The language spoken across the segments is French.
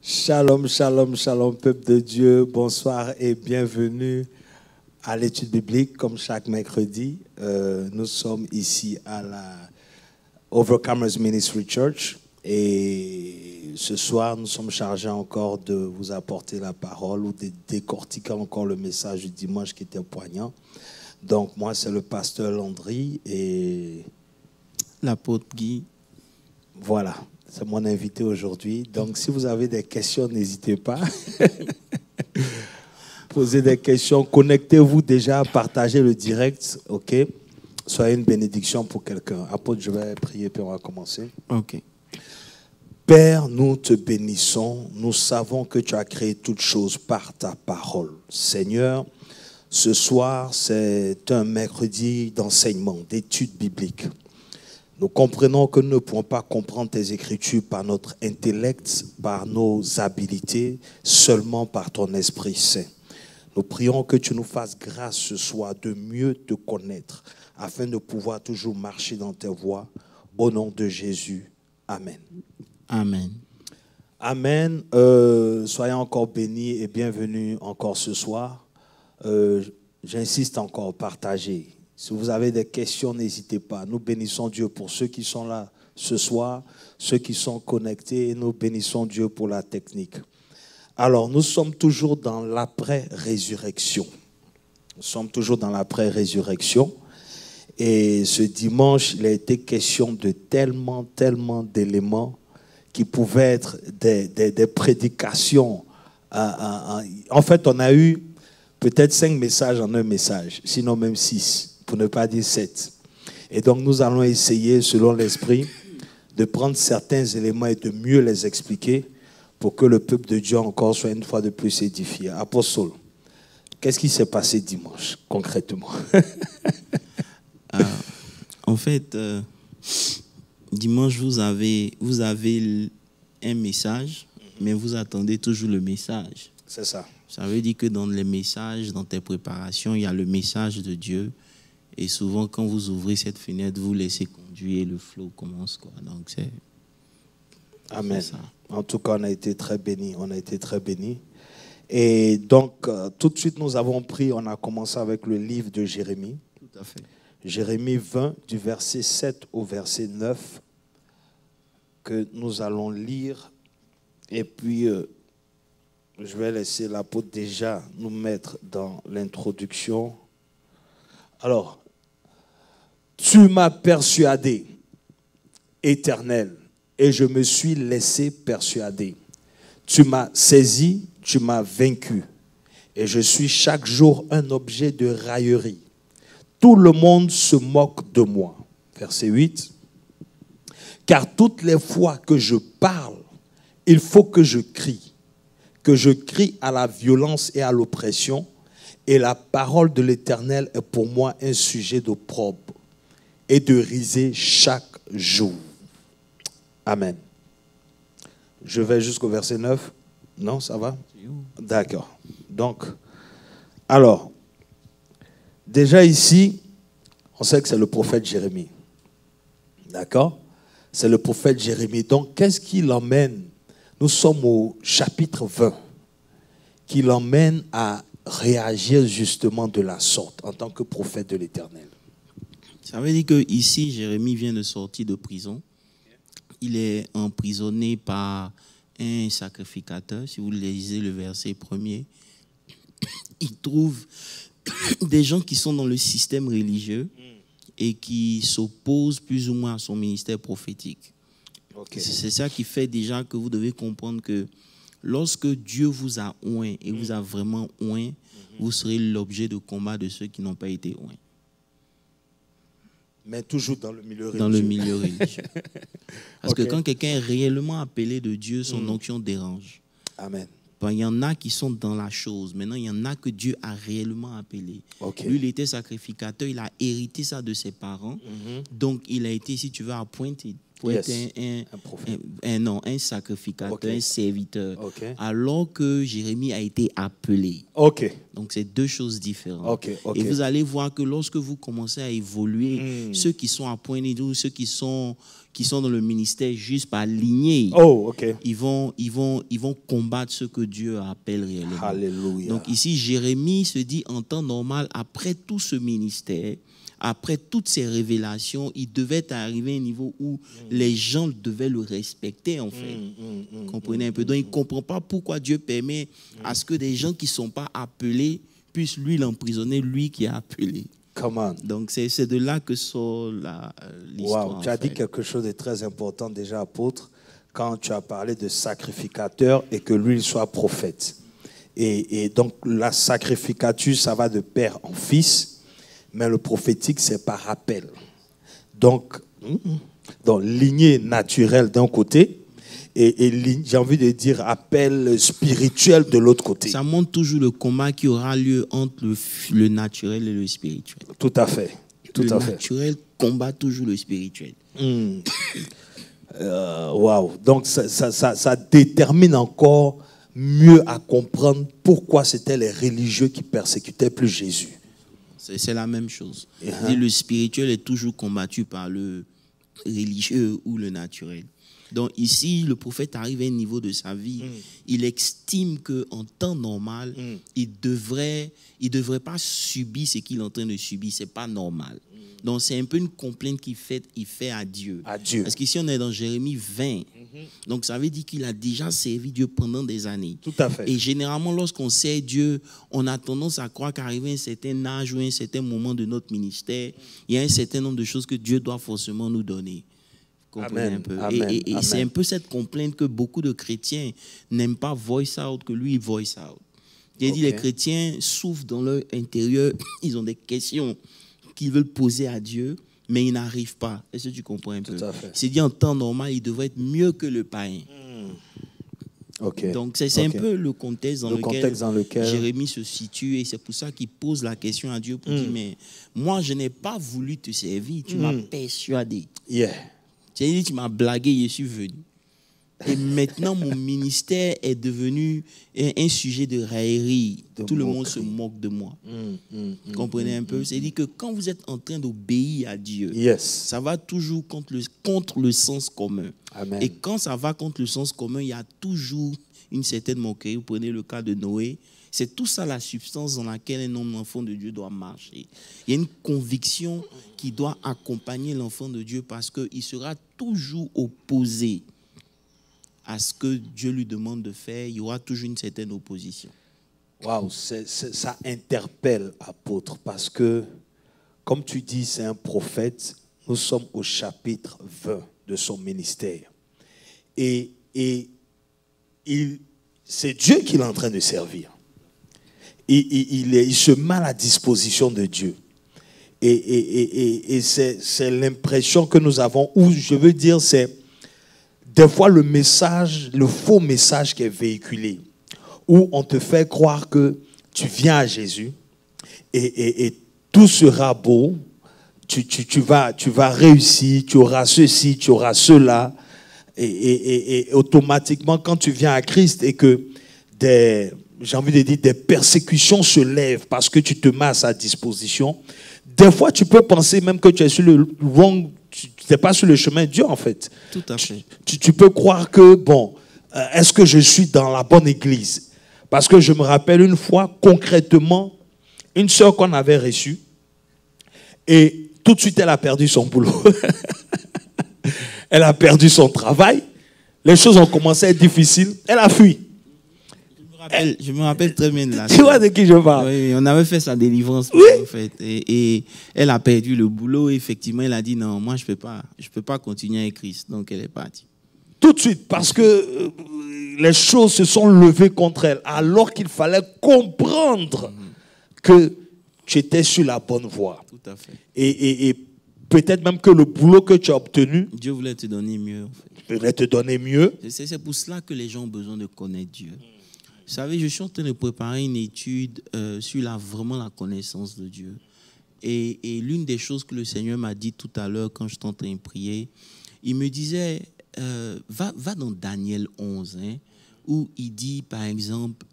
Shalom, shalom, shalom, peuple de Dieu. Bonsoir et bienvenue à l'étude biblique. Comme chaque mercredi, nous sommes ici à la Overcomers Ministry Church. Et ce soir, nous sommes chargés encore de vous apporter la parole ou de décortiquer encore le message du dimanche qui était poignant. Donc, moi, c'est le pasteur Landry et l'apôtre Guy. Voilà. C'est mon invité aujourd'hui. Donc, si vous avez des questions, n'hésitez pas. Posez des questions. Connectez-vous déjà, partagez le direct. OK? Soyez une bénédiction pour quelqu'un. Apôtre, je vais prier puis on va commencer. OK. Père, nous te bénissons. Nous savons que tu as créé toutes choses par ta parole. Seigneur, ce soir, c'est un mercredi d'enseignement, d'études bibliques. Nous comprenons que nous ne pouvons pas comprendre tes Écritures par notre intellect, par nos habilités, seulement par ton Esprit Saint. Nous prions que tu nous fasses grâce ce soir de mieux te connaître, afin de pouvoir toujours marcher dans tes voies. Au nom de Jésus. Amen. Amen. Amen. Soyez encore bénis et bienvenus encore ce soir. J'insiste encore, partagez. Si vous avez des questions, n'hésitez pas. Nous bénissons Dieu pour ceux qui sont là ce soir, ceux qui sont connectés, et nous bénissons Dieu pour la technique. Alors, nous sommes toujours dans l'après-résurrection. Nous sommes toujours dans l'après-résurrection. Et ce dimanche, il a été question de tellement d'éléments qui pouvaient être des prédications. En fait, on a eu peut-être 5 messages en un message, sinon même 6. Pour ne pas dire 7. Et donc, nous allons essayer, selon l'Esprit, de prendre certains éléments et de mieux les expliquer pour que le peuple de Dieu encore soit une fois de plus édifié. Apôtre, qu'est-ce qui s'est passé dimanche, concrètement? En fait, dimanche, vous avez un message, mais vous attendez toujours le message. C'est ça. Ça veut dire que dans les messages, dans tes préparations, il y a le message de Dieu. Et souvent, quand vous ouvrez cette fenêtre, vous laissez conduire et le flow commence, quoi. Donc, c'est... Amen. Ça. En tout cas, on a été très bénis. On a été très bénis. Et donc, tout de suite, on a commencé avec le livre de Jérémie. Tout à fait. Jérémie 20, du verset 7 au verset 9, que nous allons lire. Et puis, je vais laisser l'apôtre déjà nous mettre dans l'introduction. Alors, tu m'as persuadé, Éternel, et je me suis laissé persuader. Tu m'as saisi, tu m'as vaincu, et je suis chaque jour un objet de raillerie. Tout le monde se moque de moi. Verset 8. Car toutes les fois que je parle, il faut que je crie à la violence et à l'oppression, et la parole de l'Éternel est pour moi un sujet d'opprobre et de risée chaque jour. Amen. Je vais jusqu'au verset 9. Non, ça va? D'accord. Donc, alors, déjà ici, on sait que c'est le prophète Jérémie. D'accord? C'est le prophète Jérémie. Donc, qu'est-ce qui l'emmène? Nous sommes au chapitre 20, qui l'emmène à réagir justement de la sorte en tant que prophète de l'Éternel. Ça veut dire qu'ici, Jérémie vient de sortir de prison. Il est emprisonné par un sacrificateur. Si vous lisez le verset 1er, il trouve des gens qui sont dans le système religieux et qui s'opposent plus ou moins à son ministère prophétique. Okay. C'est ça qui fait déjà que vous devez comprendre que lorsque Dieu vous a oint et vous a vraiment oint, vous serez l'objet de combat de ceux qui n'ont pas été oints. Mais toujours dans le milieu religieux. Dans le milieu religieux. Parce que quand quelqu'un est réellement appelé de Dieu, son onction dérange. Amen. Ben, il y en a qui sont dans la chose. Maintenant, il y en a que Dieu a réellement appelé. Okay. Lui, il était sacrificateur. Il a hérité ça de ses parents. Donc, il a été, si tu veux, appointé. pour Yes. être Un prophète. un sacrificateur, Ok. un serviteur, Ok. alors que Jérémie a été appelé. Ok. Donc, c'est deux choses différentes. Ok, ok. Et vous allez voir que lorsque vous commencez à évoluer, Mm. ceux qui sont à point de vue, ceux qui sont dans le ministère juste par lignée, Oh, ok. ils vont combattre ce que Dieu appelle réellement. Alléluia. Donc ici, Jérémie se dit en temps normal, après tout ce ministère, après toutes ces révélations, il devait arriver à un niveau où les gens devaient le respecter, en fait. Comprenez un peu. Donc il ne comprend pas pourquoi Dieu permet à ce que des gens qui ne sont pas appelés puissent lui l'emprisonner, lui qui est appelé. Come on. Donc c'est de là que sort l'histoire. Wow. Tu as dit quelque chose de très important déjà, apôtre, quand tu as parlé de sacrificateur et que lui, il soit prophète. Et donc, la sacrificature, ça va de père en fils, mais le prophétique, c'est par appel. Donc lignée naturelle d'un côté, et j'ai envie de dire appel spirituel de l'autre côté. Ça montre toujours le combat qui aura lieu entre le naturel et le spirituel. Tout à fait. Tout le à fait. naturel combat toujours le spirituel. Wow. Donc, ça détermine encore mieux à comprendre pourquoi c'était les religieux qui persécutaient plus Jésus. C'est la même chose. Et le spirituel est toujours combattu par le religieux ou le naturel. Donc ici, le prophète arrive à un niveau de sa vie. Il estime qu'en temps normal, il devrait pas subir ce qu'il est en train de subir. Ce n'est pas normal. Donc c'est un peu une complainte qu'il fait à Dieu. À Dieu. Parce qu'ici, on est dans Jérémie 20. Donc ça veut dire qu'il a déjà servi Dieu pendant des années. Tout à fait. Et généralement, lorsqu'on sert Dieu, on a tendance à croire qu'arrivé à un certain âge ou à un certain moment de notre ministère, il y a un certain nombre de choses que Dieu doit forcément nous donner. Comprenez Amen. un peu. Amen. Et Amen. c'est un peu cette complainte que beaucoup de chrétiens n'aiment pas voice out, que lui, il voice out. J'ai dit, les chrétiens souffrent dans leur intérieur, ils ont des questions qu'ils veulent poser à Dieu, mais ils n'arrivent pas. Est-ce que tu comprends un peu? Tout à fait. C'est dit en temps normal, il devrait être mieux que le païen. Donc c'est un peu le contexte dans lequel Jérémie se situe, et c'est pour ça qu'il pose la question à Dieu pour dire, mais moi je n'ai pas voulu te servir, tu m'as persuadé. Yeah. Tu as dit, tu m'as blagué, je suis venu. Et maintenant, mon ministère est devenu un sujet de raillerie. Tout le monde se moque de moi. Comprenez un peu? C'est-à-dire que quand vous êtes en train d'obéir à Dieu, ça va toujours contre le sens commun. Amen. Et quand ça va contre le sens commun, il y a toujours une certaine moquerie. Vous prenez le cas de Noé. C'est tout ça la substance dans laquelle un homme, enfant de Dieu, doit marcher. Il y a une conviction qui doit accompagner l'enfant de Dieu parce qu'il sera toujours opposé à ce que Dieu lui demande de faire. Il y aura toujours une certaine opposition. Waouh, ça interpelle, apôtre, parce que, comme tu dis, c'est un prophète. Nous sommes au chapitre 20 de son ministère. Et c'est Dieu qu'il est en train de servir. Il se met à la disposition de Dieu. Et c'est l'impression que nous avons, ou je veux dire, c'est des fois le message, le faux message qui est véhiculé, où on te fait croire que tu viens à Jésus et tout sera beau, tu vas réussir, tu auras ceci, tu auras cela, et automatiquement quand tu viens à Christ et que j'ai envie de dire, des persécutions se lèvent parce que tu te mets à sa disposition. Des fois, tu peux penser même que tu es sur le wrong, tu n'es pas sur le chemin de Dieu, en fait. Tout à fait. Tu peux croire que, bon, est-ce que je suis dans la bonne église? Parce que je me rappelle une fois, concrètement, une sœur qu'on avait reçue, et tout de suite, elle a perdu son boulot. Elle a perdu son travail. Les choses ont commencé à être difficiles. Elle a fui. Je me rappelle très bien de la Tu vois de qui je parle? Oui, on avait fait sa délivrance. Oui. En fait, et elle a perdu le boulot. Effectivement, elle a dit non, moi je peux pas continuer avec Christ. Donc elle est partie. Tout de suite, parce que les choses se sont levées contre elle, alors qu'il fallait comprendre que tu étais sur la bonne voie. Tout à fait. Et peut-être même que le boulot que tu as obtenu, Dieu voulait te donner mieux. En fait. voulait te donner mieux. C'est pour cela que les gens ont besoin de connaître Dieu. Vous savez, je suis en train de préparer une étude sur vraiment la connaissance de Dieu. Et l'une des choses que le Seigneur m'a dit tout à l'heure quand je suis en train de prier, il me disait, va dans Daniel 11, hein, où il dit, par exemple,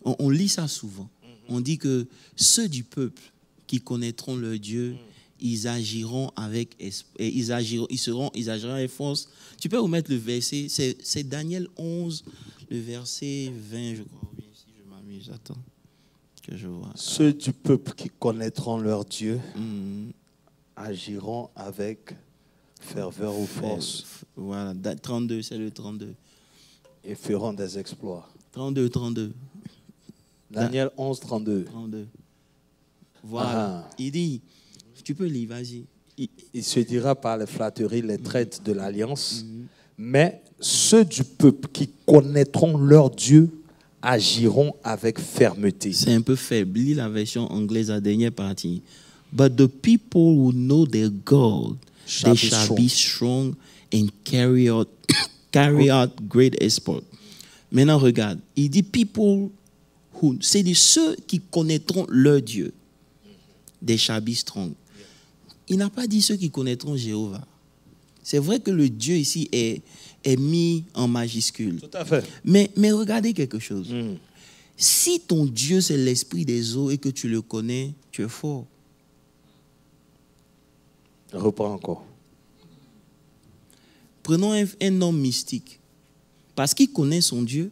on lit ça souvent, on dit que ceux du peuple qui connaîtront leur Dieu, ils agiront avec ils agiront avec force. Tu peux remettre le verset, c'est Daniel 11, le verset 20, je crois. Oui, si je m'amuse, attends, que je vois. Ceux du peuple qui connaîtront leur Dieu agiront avec ferveur ou force. Voilà, 32, c'est le 32. Et feront des exploits. 32. Daniel 11, 32. Voilà. Il dit, tu peux lire, vas-y. Il se dira par les flatteries, les traites de l'alliance, mais ceux du peuple qui connaîtront leur Dieu agiront avec fermeté. C'est un peu faible. Lis la version anglaise, la dernière partie. But the people who know their God, they shall be strong and carry out great exploits. Maintenant, regarde. Il dit people who, c'est de ceux qui connaîtront leur Dieu. They shall be strong. Il n'a pas dit ceux qui connaîtront Jéhovah. C'est vrai que le Dieu ici est mis en majuscule. Tout à fait. Mais regardez quelque chose. Si ton Dieu, c'est l'esprit des eaux et que tu le connais, tu es fort. Reprends encore. Prenons un homme mystique. Parce qu'il connaît son Dieu,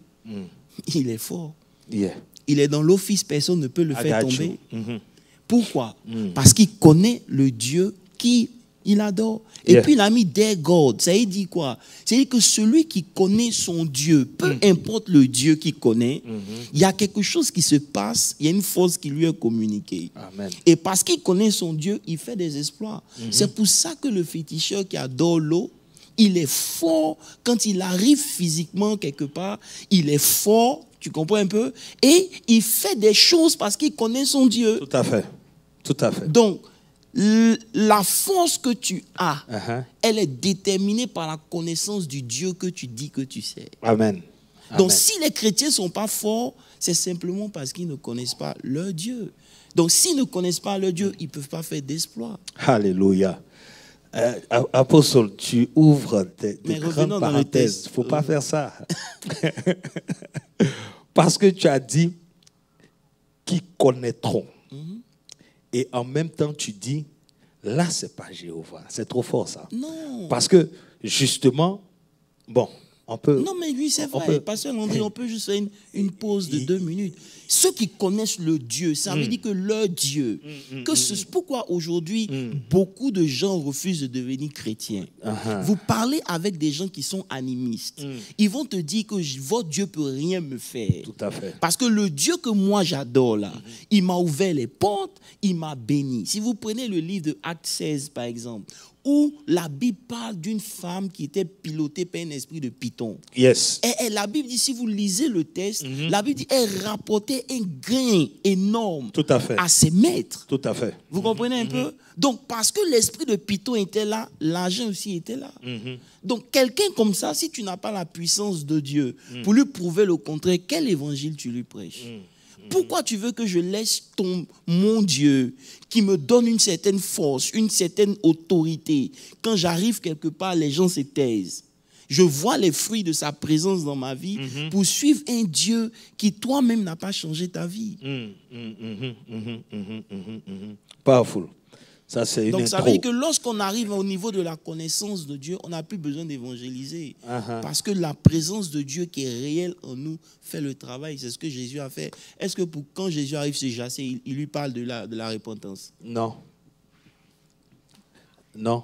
il est fort. Yeah. Il est dans l'office, personne ne peut le faire tomber. Mm-hmm. Pourquoi? Parce qu'il connaît le Dieu qu'il adore. Et puis il a mis their God. Ça veut dire quoi? C'est-à-dire que celui qui connaît son Dieu, peu importe le Dieu qu'il connaît, il y a quelque chose qui se passe, il y a une force qui lui est communiquée. Amen. Et parce qu'il connaît son Dieu, il fait des exploits. C'est pour ça que le féticheur qui adore l'eau, il est fort quand il arrive physiquement quelque part, il est fort, tu comprends un peu, et il fait des choses parce qu'il connaît son Dieu. Tout à fait. Tout à fait. Donc, la force que tu as, elle est déterminée par la connaissance du Dieu que tu dis que tu sais. Amen. Donc, si les chrétiens ne sont pas forts, c'est simplement parce qu'ils ne connaissent pas leur Dieu. Donc, s'ils ne connaissent pas leur Dieu, ils ne peuvent pas faire d'exploits. Alléluia. Apôtre, tu ouvres des grandes parenthèses. Il ne faut pas faire ça. Parce que tu as dit qui connaîtront. Et en même temps, tu dis, là, ce n'est pas Jéhovah. C'est trop fort, ça. Non. Parce que, justement, bon, on peut... Non, mais oui, c'est vrai. Pasteur Landry, on peut juste faire une pause de 2 minutes. Ceux qui connaissent le Dieu, ça veut dire que leur Dieu... Pourquoi aujourd'hui, beaucoup de gens refusent de devenir chrétiens? Vous parlez avec des gens qui sont animistes. Ils vont te dire que votre Dieu ne peut rien me faire. Tout à fait. Parce que le Dieu que moi j'adore là, il m'a ouvert les portes, il m'a béni. Si vous prenez le livre de Actes 16 par exemple, où la Bible parle d'une femme qui était pilotée par un esprit de python. Yes. Et la Bible dit, si vous lisez le texte, la Bible dit, elle rapportait un gain énorme. Tout à fait. À ses maîtres. Tout à fait. Vous comprenez un peu? Donc, parce que l'esprit de python était là, l'argent aussi était là. Donc, quelqu'un comme ça, si tu n'as pas la puissance de Dieu pour lui prouver le contraire, quel évangile tu lui prêches? Pourquoi tu veux que je laisse mon Dieu qui me donne une certaine force, une certaine autorité? Quand j'arrive quelque part, les gens se taisent. Je vois les fruits de sa présence dans ma vie pour suivre un Dieu qui toi-même n'a pas changé ta vie. Powerful. Ça, c'est une Donc, intro. ça veut dire que lorsqu'on arrive au niveau de la connaissance de Dieu, on n'a plus besoin d'évangéliser. Parce que la présence de Dieu qui est réelle en nous fait le travail. C'est ce que Jésus a fait. Est-ce que quand Jésus arrive se jasser, il lui parle de la repentance? Non. Non.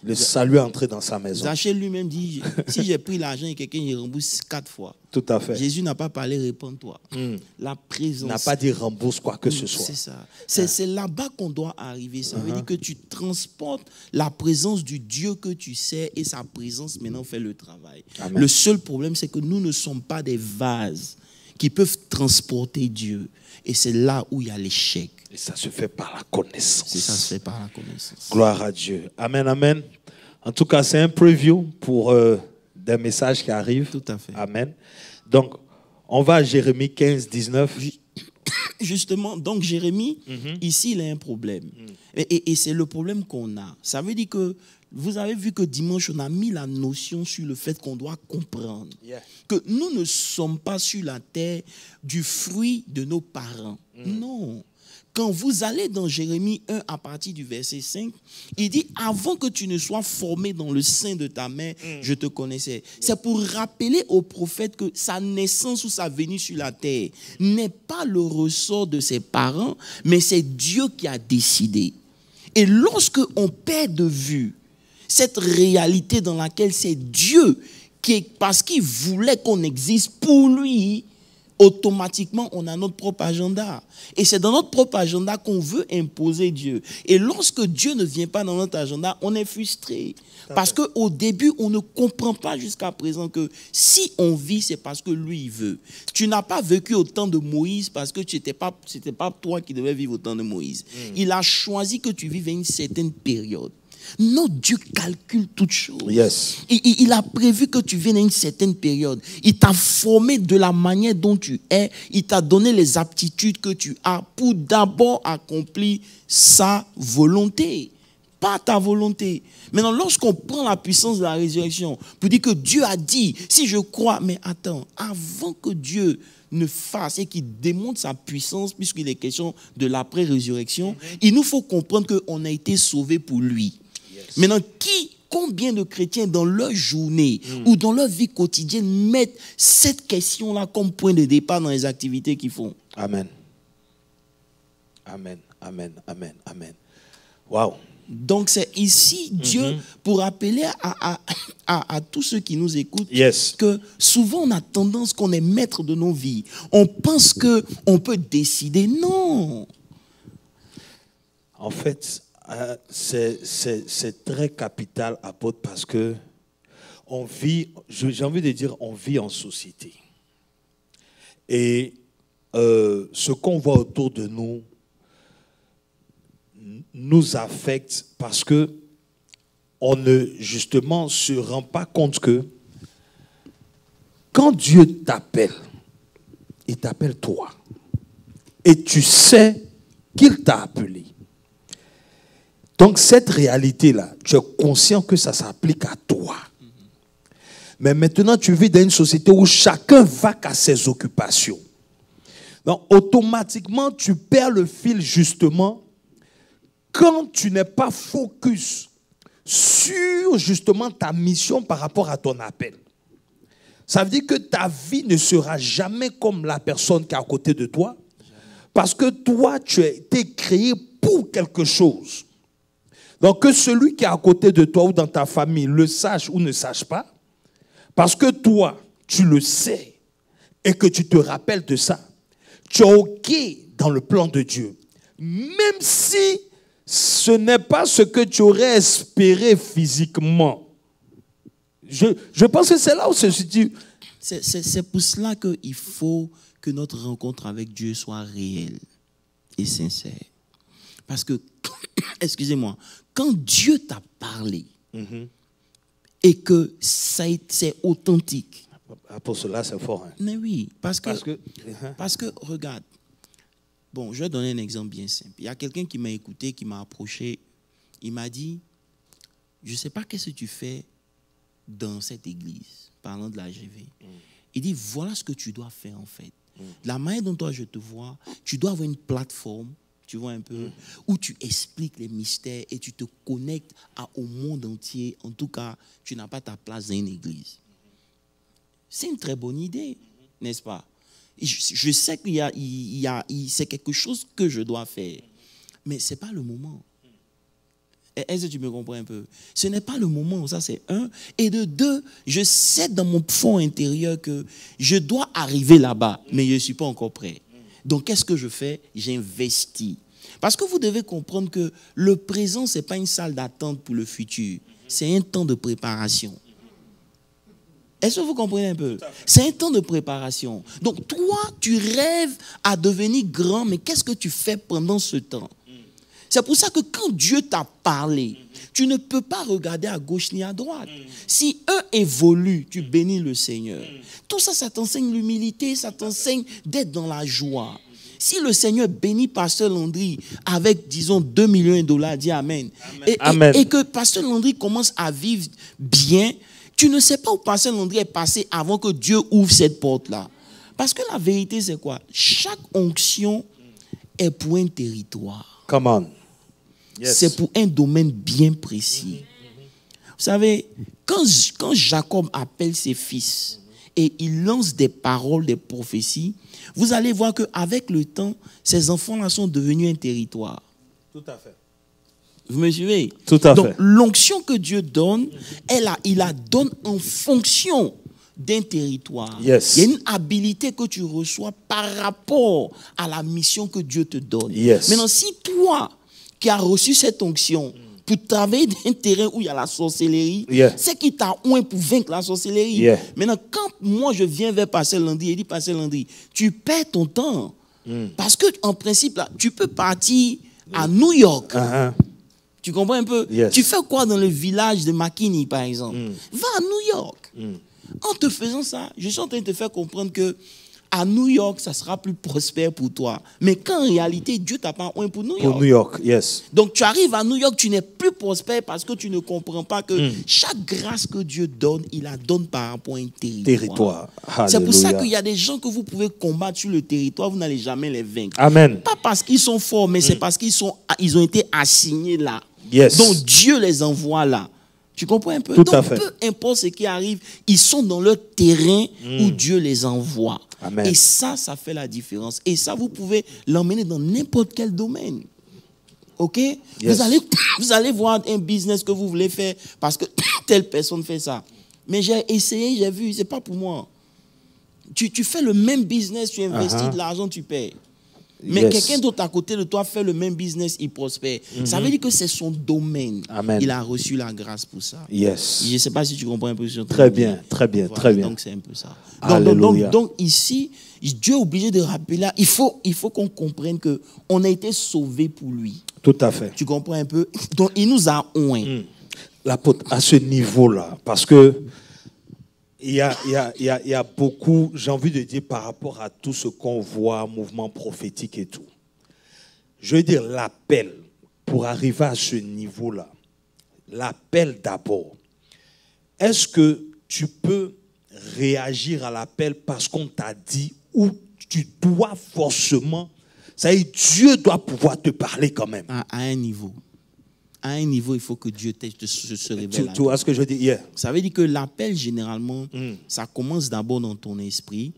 Le salut est entré dans sa maison. Zachée lui-même dit, si j'ai pris l'argent et quelqu'un il rembourse 4 fois. Tout à fait. Jésus n'a pas parlé, réponds-toi. La présence. Il n'a pas dit rembourse quoi que ce soit. C'est ça. C'est là-bas qu'on doit arriver. Ça veut dire que tu transportes la présence du Dieu que tu sais et sa présence maintenant fait le travail. Amen. Le seul problème, c'est que nous ne sommes pas des vases qui peuvent transporter Dieu. Et c'est là où il y a l'échec. Et ça se fait par la connaissance. Ça se fait par la connaissance. Gloire à Dieu. Amen, amen. En tout cas, c'est un preview pour des messages qui arrivent. Tout à fait. Amen. Donc, on va à Jérémie 15, 19. Justement, donc Jérémie, ici, il a un problème. Et c'est le problème qu'on a. Ça veut dire que vous avez vu que dimanche, on a mis la notion sur le fait qu'on doit comprendre que nous ne sommes pas sur la terre du fruit de nos parents. Non. Quand vous allez dans Jérémie 1 à partir du verset 5, il dit « Avant que tu ne sois formé dans le sein de ta mère, je te connaissais. » C'est pour rappeler au prophète que sa naissance ou sa venue sur la terre n'est pas le ressort de ses parents, mais c'est Dieu qui a décidé. Et lorsque on perd de vue cette réalité dans laquelle c'est Dieu qui, parce qu'il voulait qu'on existe pour lui, automatiquement, on a notre propre agenda. Et c'est dans notre propre agenda qu'on veut imposer Dieu. Et lorsque Dieu ne vient pas dans notre agenda, on est frustré. Parce qu'au début, on ne comprend pas jusqu'à présent que si on vit, c'est parce que lui, il veut. Tu n'as pas vécu au temps de Moïse parce que c'était pas toi qui devais vivre au temps de Moïse. Il a choisi que tu vives à une certaine période. Notre Dieu calcule toutes choses. Yes. Il a prévu que tu viennes à une certaine période. Il t'a formé de la manière dont tu es. Il t'a donné les aptitudes que tu as pour d'abord accomplir sa volonté. Pas ta volonté. Maintenant, lorsqu'on prend la puissance de la résurrection pour dire que Dieu a dit, si je crois, mais attends, avant que Dieu ne fasse et qu'il démontre sa puissance, puisqu'il est question de l'après-résurrection, il nous faut comprendre qu'on a été sauvés pour lui. Maintenant, combien de chrétiens dans leur journée ou dans leur vie quotidienne mettent cette question-là comme point de départ dans les activités qu'ils font? Amen. Amen, amen, amen, amen. Wow. Donc c'est ici Dieu pour appeler à tous ceux qui nous écoutent que souvent on a tendance qu'on est maître de nos vies. On pense qu'on peut décider. Non. En fait, c'est très capital, apôtre, parce que on vit, j'ai envie de dire, on vit en société. Et ce qu'on voit autour de nous nous affecte parce que on ne, justement, se rend pas compte que quand Dieu t'appelle, il t'appelle toi. Et tu sais qu'il t'a appelé. Donc cette réalité-là, tu es conscient que ça s'applique à toi. Mais maintenant, tu vis dans une société où chacun va qu'à ses occupations. Donc automatiquement, tu perds le fil justement quand tu n'es pas focus sur justement ta mission par rapport à ton appel. Ça veut dire que ta vie ne sera jamais comme la personne qui est à côté de toi. Parce que toi, tu as été créé pour quelque chose. Donc que celui qui est à côté de toi ou dans ta famille le sache ou ne sache pas, parce que toi, tu le sais et que tu te rappelles de ça, tu es OK dans le plan de Dieu. Même si ce n'est pas ce que tu aurais espéré physiquement. Je pense que c'est là où se situe. C'est pour cela qu'il faut que notre rencontre avec Dieu soit réelle et sincère. Parce que, excusez-moi, quand Dieu t'a parlé et que c'est authentique. Pour cela, c'est fort. Hein? Mais oui, parce que regarde, bon, je vais donner un exemple bien simple. Il y a quelqu'un qui m'a écouté, qui m'a approché. Il m'a dit, je ne sais pas qu'est-ce que tu fais dans cette église, parlant de la GV. Il dit, voilà ce que tu dois faire en fait. La manière dont toi je te vois, tu dois avoir une plateforme, tu vois un peu, où tu expliques les mystères et tu te connectes au monde entier. En tout cas, tu n'as pas ta place dans une église. C'est une très bonne idée, n'est-ce pas? Je sais qu'il c'est quelque chose que je dois faire, mais ce n'est pas le moment. Est-ce que tu me comprends un peu? Ce n'est pas le moment, ça c'est un. Et de deux, je sais dans mon fond intérieur que je dois arriver là-bas, mais je ne suis pas encore prêt. Donc qu'est-ce que je fais? J'investis. Parce que vous devez comprendre que le présent, ce n'est pas une salle d'attente pour le futur. C'est un temps de préparation. Est-ce que vous comprenez un peu? C'est un temps de préparation. Donc toi, tu rêves à devenir grand, mais qu'est-ce que tu fais pendant ce temps? C'est pour ça que quand Dieu t'a parlé, tu ne peux pas regarder à gauche ni à droite. Si eux évoluent, tu bénis le Seigneur. Tout ça, ça t'enseigne l'humilité, ça t'enseigne d'être dans la joie. Si le Seigneur bénit Pasteur Landry avec, disons, 2 millions de dollars, dis Amen. Et que Pasteur Landry commence à vivre bien, tu ne sais pas où Pasteur Landry est passé avant que Dieu ouvre cette porte-là. Parce que la vérité, c'est quoi? Chaque onction est pour un territoire. Come on. Yes. C'est pour un domaine bien précis. Vous savez, quand Jacob appelle ses fils et il lance des paroles, des prophéties, vous allez voir qu'avec le temps, ces enfants-là sont devenus un territoire. Tout à fait. Vous me suivez? Tout à fait. Donc, l'onction que Dieu donne, il la donne en fonction d'un territoire. Yes. Il y a une habilité que tu reçois par rapport à la mission que Dieu te donne. Yes. Maintenant, si toi qui as reçu cette onction pour travailler dans un terrain où il y a la sorcellerie, c'est qui t'a oint pour vaincre la sorcellerie. Maintenant, quand moi je viens vers Pasteur Landry et dis Pasteur Landry, tu perds ton temps. Parce que en principe, là, tu peux partir à New York. Tu comprends un peu? Tu fais quoi dans le village de McKinney, par exemple? Va à New York. En te faisant ça, je suis en train de te faire comprendre que à New York, ça sera plus prospère pour toi. Mais qu'en réalité, Dieu t'a pas oint pour New York. Pour New York, yes. Donc tu arrives à New York, tu n'es plus prospère parce que tu ne comprends pas que chaque grâce que Dieu donne, il la donne par rapport à un territoire. C'est pour ça qu'il y a des gens que vous pouvez combattre sur le territoire, vous n'allez jamais les vaincre. Amen. Pas parce qu'ils sont forts, mais c'est parce qu'ils ont été assignés là. Yes. Donc Dieu les envoie là. Tu comprends un peu? Tout Donc, à fait. peu importe ce qui arrive, ils sont dans leur terrain où Dieu les envoie. Amen. Et ça fait la différence. Et ça, vous pouvez l'emmener dans n'importe quel domaine. OK? Yes. Vous allez voir un business que vous voulez faire parce que telle personne fait ça. Mais j'ai essayé, j'ai vu, c'est pas pour moi. Tu fais le même business, tu investis de l'argent, tu payes. Mais quelqu'un d'autre à côté de toi fait le même business, il prospère. Ça veut dire que c'est son domaine. Amen. Il a reçu la grâce pour ça. Yes. Je ne sais pas si tu comprends un peu. Très bien, très bien, voilà, très bien. Donc c'est un peu ça. Alléluia. Donc ici, Dieu est obligé de rappeler là, il faut qu'on comprenne qu'on a été sauvés pour lui. Tout à fait. Tu comprends un peu? Donc il nous a oint. L'apôtre, à ce niveau-là, parce que il y a beaucoup, j'ai envie de dire, par rapport à tout ce qu'on voit, mouvement prophétique et tout. Je veux dire, l'appel, pour arriver à ce niveau-là, l'appel d'abord. Est-ce que tu peux réagir à l'appel parce qu'on t'a dit ou tu dois forcément, ça veut dire, Dieu doit pouvoir te parler quand même. À un niveau. À un niveau, il faut que Dieu se révèle. Tu vois ce que je veux dire? Ça veut dire que l'appel, généralement, ça commence d'abord dans ton esprit.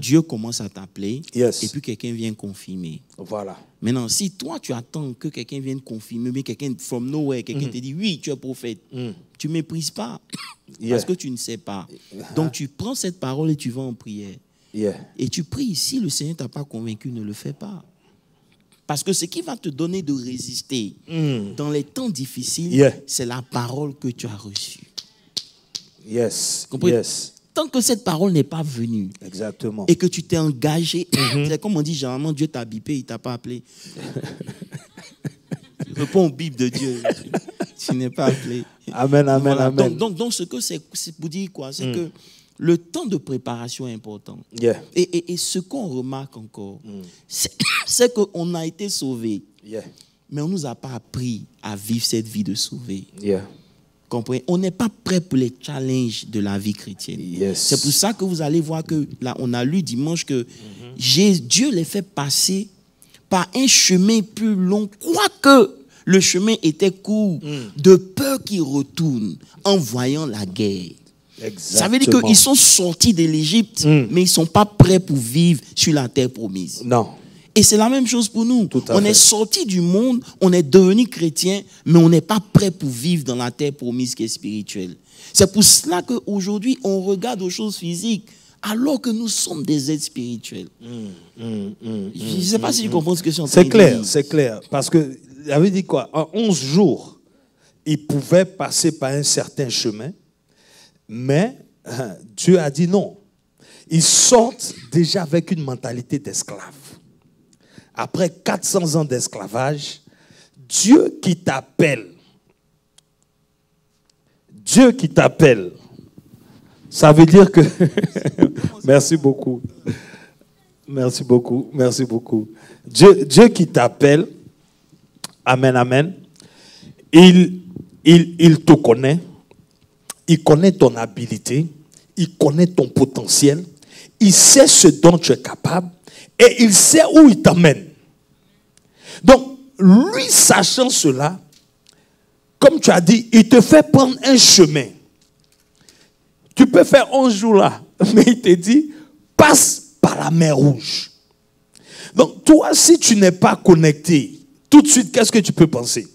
Dieu commence à t'appeler. Et puis quelqu'un vient confirmer. Voilà. Maintenant, si toi, tu attends que quelqu'un vienne confirmer, mais quelqu'un from nowhere, quelqu'un te dit, oui, tu es prophète, tu ne méprises pas. Parce que tu ne sais pas. Donc, tu prends cette parole et tu vas en prière. Et tu pries. Si le Seigneur ne t'a pas convaincu, ne le fais pas. Parce que ce qui va te donner de résister dans les temps difficiles, c'est la parole que tu as reçue. Tant que cette parole n'est pas venue, exactement, et que tu t'es engagé, c'est comme on dit généralement, Dieu t'a bipé, il ne t'a pas appelé. Tu réponds au bip de Dieu, tu n'es pas appelé. Amen, amen, voilà. amen. Donc ce que c'est pour dire quoi? C'est que le temps de préparation est important. Et ce qu'on remarque encore, c'est qu'on a été sauvés, mais on ne nous a pas appris à vivre cette vie de sauvé. Comprenez? On n'est pas prêt pour les challenges de la vie chrétienne. C'est pour ça que vous allez voir que là, on a lu dimanche que Dieu les fait passer par un chemin plus long, quoique le chemin était court, de peur qu'ils retournent en voyant la guerre. Exactement. Ça veut dire qu'ils sont sortis de l'Égypte, mais ils ne sont pas prêts pour vivre sur la terre promise. Non. Et c'est la même chose pour nous. On est sortis du monde, on est devenus chrétiens, mais on n'est pas prêts pour vivre dans la terre promise qui est spirituelle. C'est pour cela qu'aujourd'hui, on regarde aux choses physiques, alors que nous sommes des êtres spirituels. Je ne sais pas si tu comprends ce que je suis en train de dire. C'est clair. Parce que, il avait dit quoi? En 11 jours, ils pouvaient passer par un certain chemin, mais Dieu a dit non. Ils sortent déjà avec une mentalité d'esclave. Après 400 ans d'esclavage, Dieu qui t'appelle, ça veut dire que... Merci beaucoup. Merci beaucoup, merci beaucoup. Dieu qui t'appelle, amen, amen, il te connaît, il connaît ton habilité, il connaît ton potentiel, il sait ce dont tu es capable et il sait où il t'amène. Donc, lui, sachant cela, comme tu as dit, il te fait prendre un chemin. Tu peux faire 11 jours là, mais il te dit, passe par la mer Rouge. Donc, toi, si tu n'es pas connecté, tout de suite, qu'est-ce que tu peux penser?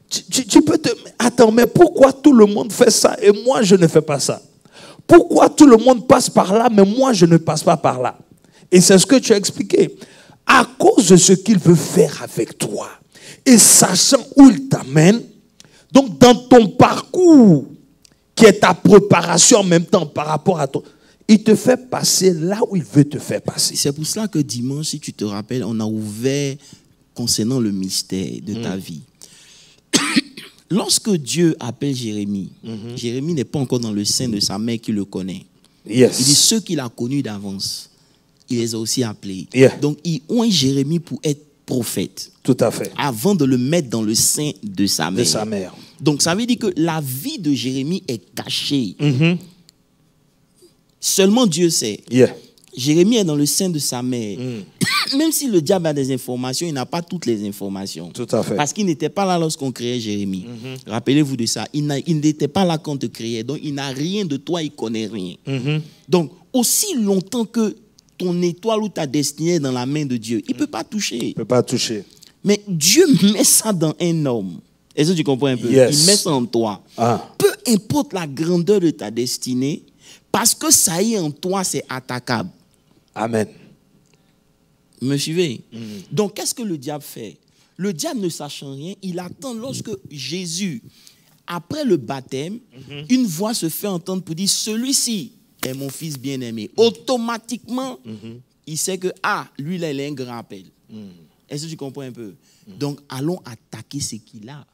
Tu peux te... Attends, mais pourquoi tout le monde fait ça et moi, je ne fais pas ça? Pourquoi tout le monde passe par là, mais moi, je ne passe pas par là? Et c'est ce que tu as expliqué. À cause de ce qu'il veut faire avec toi et sachant où il t'amène, donc dans ton parcours, qui est ta préparation en même temps par rapport à toi, il te fait passer là où il veut te faire passer. C'est pour cela que dimanche, si tu te rappelles, on a ouvert concernant le mystère de ta vie. Lorsque Dieu appelle Jérémie, Jérémie n'est pas encore dans le sein de sa mère qui le connaît. Yes. Il dit ceux qu'il a connus d'avance, il les a aussi appelés. Yeah. Donc il oint Jérémie pour être prophète. Tout à fait. Avant de le mettre dans le sein de sa mère. De sa mère. Donc ça veut dire que la vie de Jérémie est cachée. Seulement Dieu sait. Yeah. Jérémie est dans le sein de sa mère. Même si le diable a des informations, il n'a pas toutes les informations. Tout à fait. Parce qu'il n'était pas là lorsqu'on créait Jérémie. Rappelez-vous de ça. Il n'était pas là quand on te créait. Donc il n'a rien de toi, il ne connaît rien. Donc aussi longtemps que ton étoile ou ta destinée est dans la main de Dieu, il ne peut pas toucher. Il ne peut pas toucher. Mais Dieu met ça dans un homme. Est-ce que tu comprends un peu? Yes. Il met ça en toi. Ah. Peu importe la grandeur de ta destinée, parce que ça y est en toi, c'est attaquable. Amen. Me suivez? Donc, qu'est-ce que le diable fait? Le diable, ne sachant rien, il attend lorsque Jésus, après le baptême, une voix se fait entendre pour dire, celui-ci est mon fils bien-aimé. Automatiquement, il sait que, lui, là, il a un grand appel. Est-ce que tu comprends un peu? Donc, allons attaquer ce qu'il a.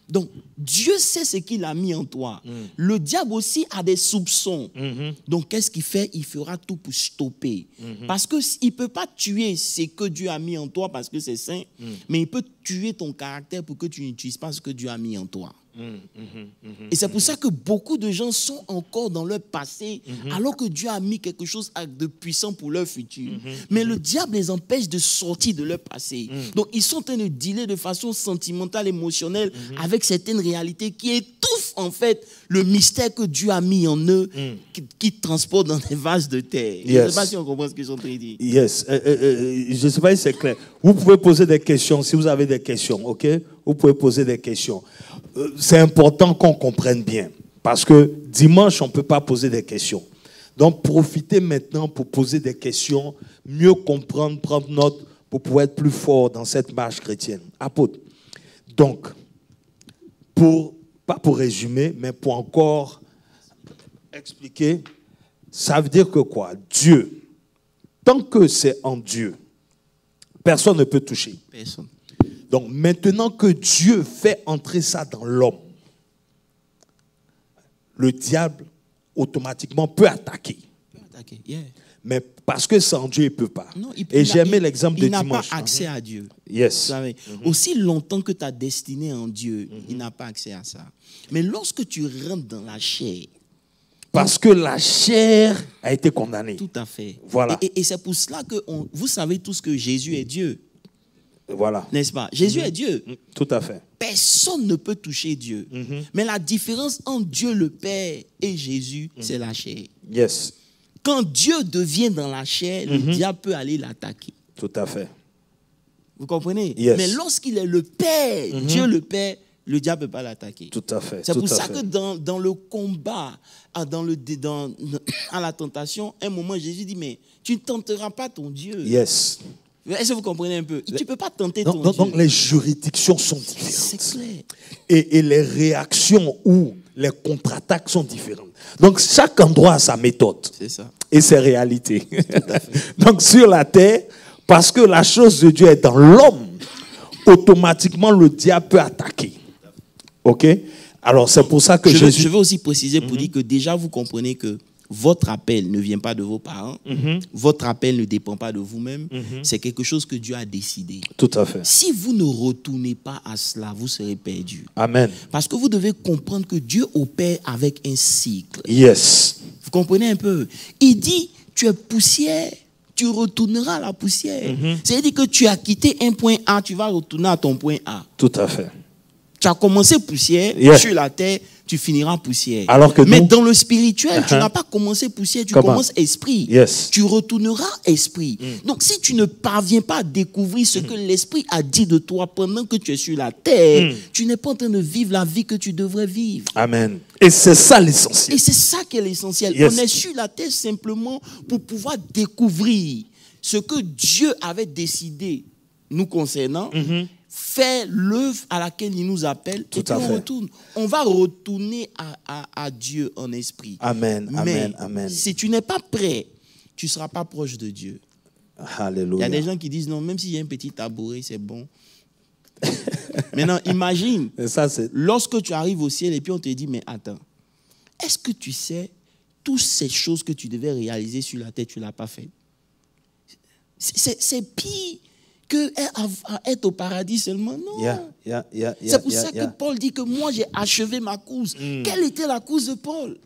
Donc, Dieu sait ce qu'il a mis en toi. Le diable aussi a des soupçons. Donc, qu'est-ce qu'il fait? Il fera tout pour stopper. Parce qu'il ne peut pas tuer ce que Dieu a mis en toi parce que c'est saint, mais il peut tuer ton caractère pour que tu n'utilises pas ce que Dieu a mis en toi. Et c'est pour ça que beaucoup de gens sont encore dans leur passé alors que Dieu a mis quelque chose de puissant pour leur futur. Mais le diable les empêche de sortir de leur passé. Donc ils sont en train de dealer de façon sentimentale, émotionnelle avec certaines réalités qui étouffent en fait le mystère que Dieu a mis en eux qui transportent dans des vases de terre. Je ne sais pas si on comprend ce que je suis en train de dire. Yes. Je ne sais pas si c'est clair. Vous pouvez poser des questions si vous avez des questions, ok? Vous pouvez poser des questions. C'est important qu'on comprenne bien. Parce que dimanche, on ne peut pas poser des questions. Donc, profitez maintenant pour poser des questions, mieux comprendre, prendre note pour pouvoir être plus fort dans cette marche chrétienne. Apôtre. Donc, pas pour résumer, mais pour encore expliquer, ça veut dire que quoi? Dieu, tant que c'est en Dieu, personne ne peut toucher. Personne. Donc maintenant que Dieu fait entrer ça dans l'homme, le diable automatiquement peut attaquer. Yeah. Mais parce que sans Dieu, il ne peut pas. Non, et j'ai aimé l'exemple de dimanche. Il n'a pas accès à Dieu. Yes. Aussi longtemps que ta destinée est en Dieu, il n'a pas accès à ça. Mais lorsque tu rentres dans la chair, parce que la chair a été condamnée. Tout à fait. Voilà. Et c'est pour cela que vous savez tous que Jésus est Dieu. Voilà. N'est-ce pas? Jésus est Dieu. Tout à fait. Personne ne peut toucher Dieu. Mais la différence entre Dieu le Père et Jésus, c'est la chair. Yes. Quand Dieu devient dans la chair, le diable peut aller l'attaquer. Tout à fait. Vous comprenez? Yes. Mais lorsqu'il est le Père, Dieu le Père, le diable ne peut pas l'attaquer. Tout à fait. C'est pour ça que dans le combat, à la tentation, un moment, Jésus dit, mais tu ne tenteras pas ton Dieu. Yes. Est-ce que vous comprenez un peu? Tu ne peux pas tenter ton Dieu. Donc les juridictions sont différentes. C'est clair. Et les réactions ou les contre-attaques sont différentes. Donc chaque endroit a sa méthode. C'est ça. Et ses réalités. Donc sur la terre, parce que la chose de Dieu est dans l'homme, automatiquement le diable peut attaquer. Ok? Alors c'est pour ça que je veux aussi préciser pour dire que déjà vous comprenez que votre appel ne vient pas de vos parents, votre appel ne dépend pas de vous-même, c'est quelque chose que Dieu a décidé. Tout à fait. Si vous ne retournez pas à cela, vous serez perdu. Amen. Parce que vous devez comprendre que Dieu opère avec un cycle. Yes. Vous comprenez un peu? Il dit, tu es poussière, tu retourneras à la poussière. C'est-à-dire que tu as quitté un point A, tu vas retourner à ton point A. Tout à fait. Tu as commencé poussière, Yeah. sur la terre, tu finiras poussière. Alors que Mais nous- dans le spirituel, tu n'as pas commencé poussière, tu Comment? commences esprit. Yes. Tu retourneras esprit. Donc si tu ne parviens pas à découvrir ce que l'esprit a dit de toi pendant que tu es sur la terre, tu n'es pas en train de vivre la vie que tu devrais vivre. Amen. Et c'est ça l'essentiel. Et c'est ça qui est l'essentiel. Yes. On est sur la terre simplement pour pouvoir découvrir ce que Dieu avait décidé nous concernant, faire l'œuvre à laquelle il nous appelle, Tout et puis à on fait. retourne. On va retourner à Dieu en esprit. Amen, Mais amen, amen. si tu n'es pas prêt, tu ne seras pas proche de Dieu. Il y a Alléluia. des gens qui disent non, même s'il y a un petit tabouret, c'est bon. Maintenant, imagine, Et ça, c'est... lorsque tu arrives au ciel et puis on te dit, mais attends, est-ce que tu sais, toutes ces choses que tu devais réaliser sur la terre, tu ne l'as pas fait? C'est pire que être au paradis seulement. Non. C'est pour ça que Paul dit que moi, j'ai achevé ma course. Quelle était la course de Paul?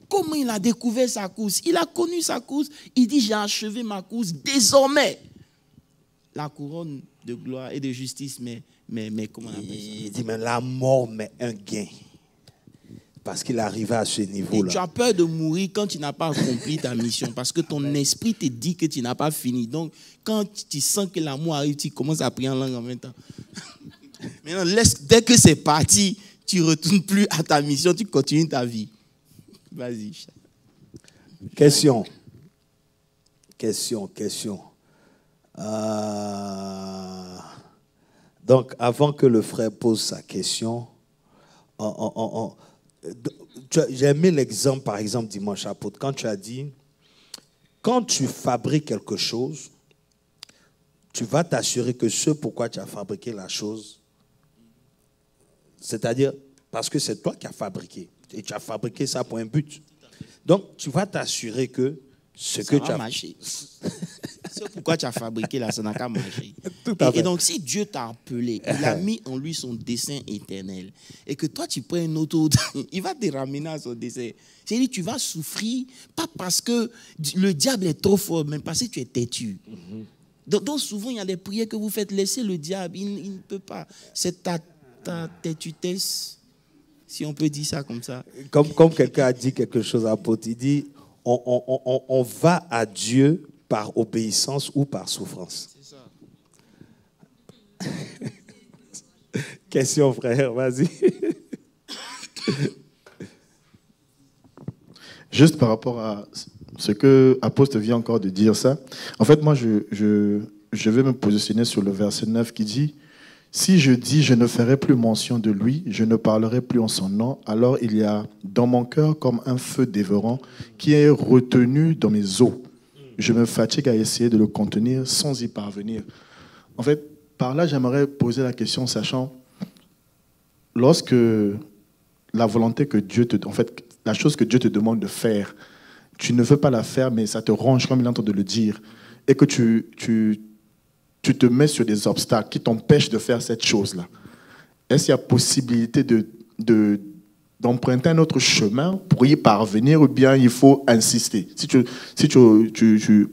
Comment il a découvert sa course? Il a connu sa course. Il dit, j'ai achevé ma course. Désormais, la couronne de gloire et de justice, mais comment on appelle ça? Il dit, mais la mort met un gain. Parce qu'il est arrivé à ce Et tu niveau-là. as peur de mourir quand tu n'as pas accompli ta mission. Parce que ton esprit te dit que tu n'as pas fini. Donc, quand tu sens que l'amour arrive, tu commences à prier en langue en même temps. Maintenant, dès que c'est parti, tu ne retournes plus à ta mission, tu continues ta vie. Vas-y. Question. Donc, avant que le frère pose sa question, j'ai aimé l'exemple, par exemple, dimanche apôtre, quand tu as dit, quand tu fabriques quelque chose, tu vas t'assurer que ce pourquoi tu as fabriqué la chose, c'est-à-dire parce que c'est toi qui as fabriqué, et tu as fabriqué ça pour un but. Donc, tu vas t'assurer que ce que tu as marché. C'est pourquoi tu as fabriqué là, ça n'a qu'à marcher. Tout à fait. Et donc, si Dieu t'a appelé, il a mis en lui son dessein éternel, et que toi, tu prends un autre, il va te ramener à son dessein. C'est-à-dire, tu vas souffrir, pas parce que le diable est trop fort, mais parce que tu es têtu. Donc, souvent, il y a des prières que vous faites, laisser le diable, il ne peut pas. C'est ta têtutesse, si on peut dire ça comme ça. Comme quelqu'un a dit quelque chose à Apôtre, il dit, on va à Dieu par obéissance ou par souffrance. C'est ça. Question, frère, vas-y. Juste par rapport à ce que l'apôtre vient encore de dire ça, en fait, moi, je vais me positionner sur le verset 9 qui dit « Si je dis je ne ferai plus mention de lui, je ne parlerai plus en son nom, alors il y a dans mon cœur comme un feu dévorant qui est retenu dans mes os. Je me fatigue à essayer de le contenir sans y parvenir. » En fait, par là, j'aimerais poser la question, sachant, lorsque la volonté que Dieu te... En fait, la chose que Dieu te demande de faire, tu ne veux pas la faire, mais ça te ronge, comme il est en train de le dire, et que tu te mets sur des obstacles qui t'empêchent de faire cette chose-là. Est-ce qu'il y a possibilité d'emprunter un autre chemin pour y parvenir, ou bien il faut insister?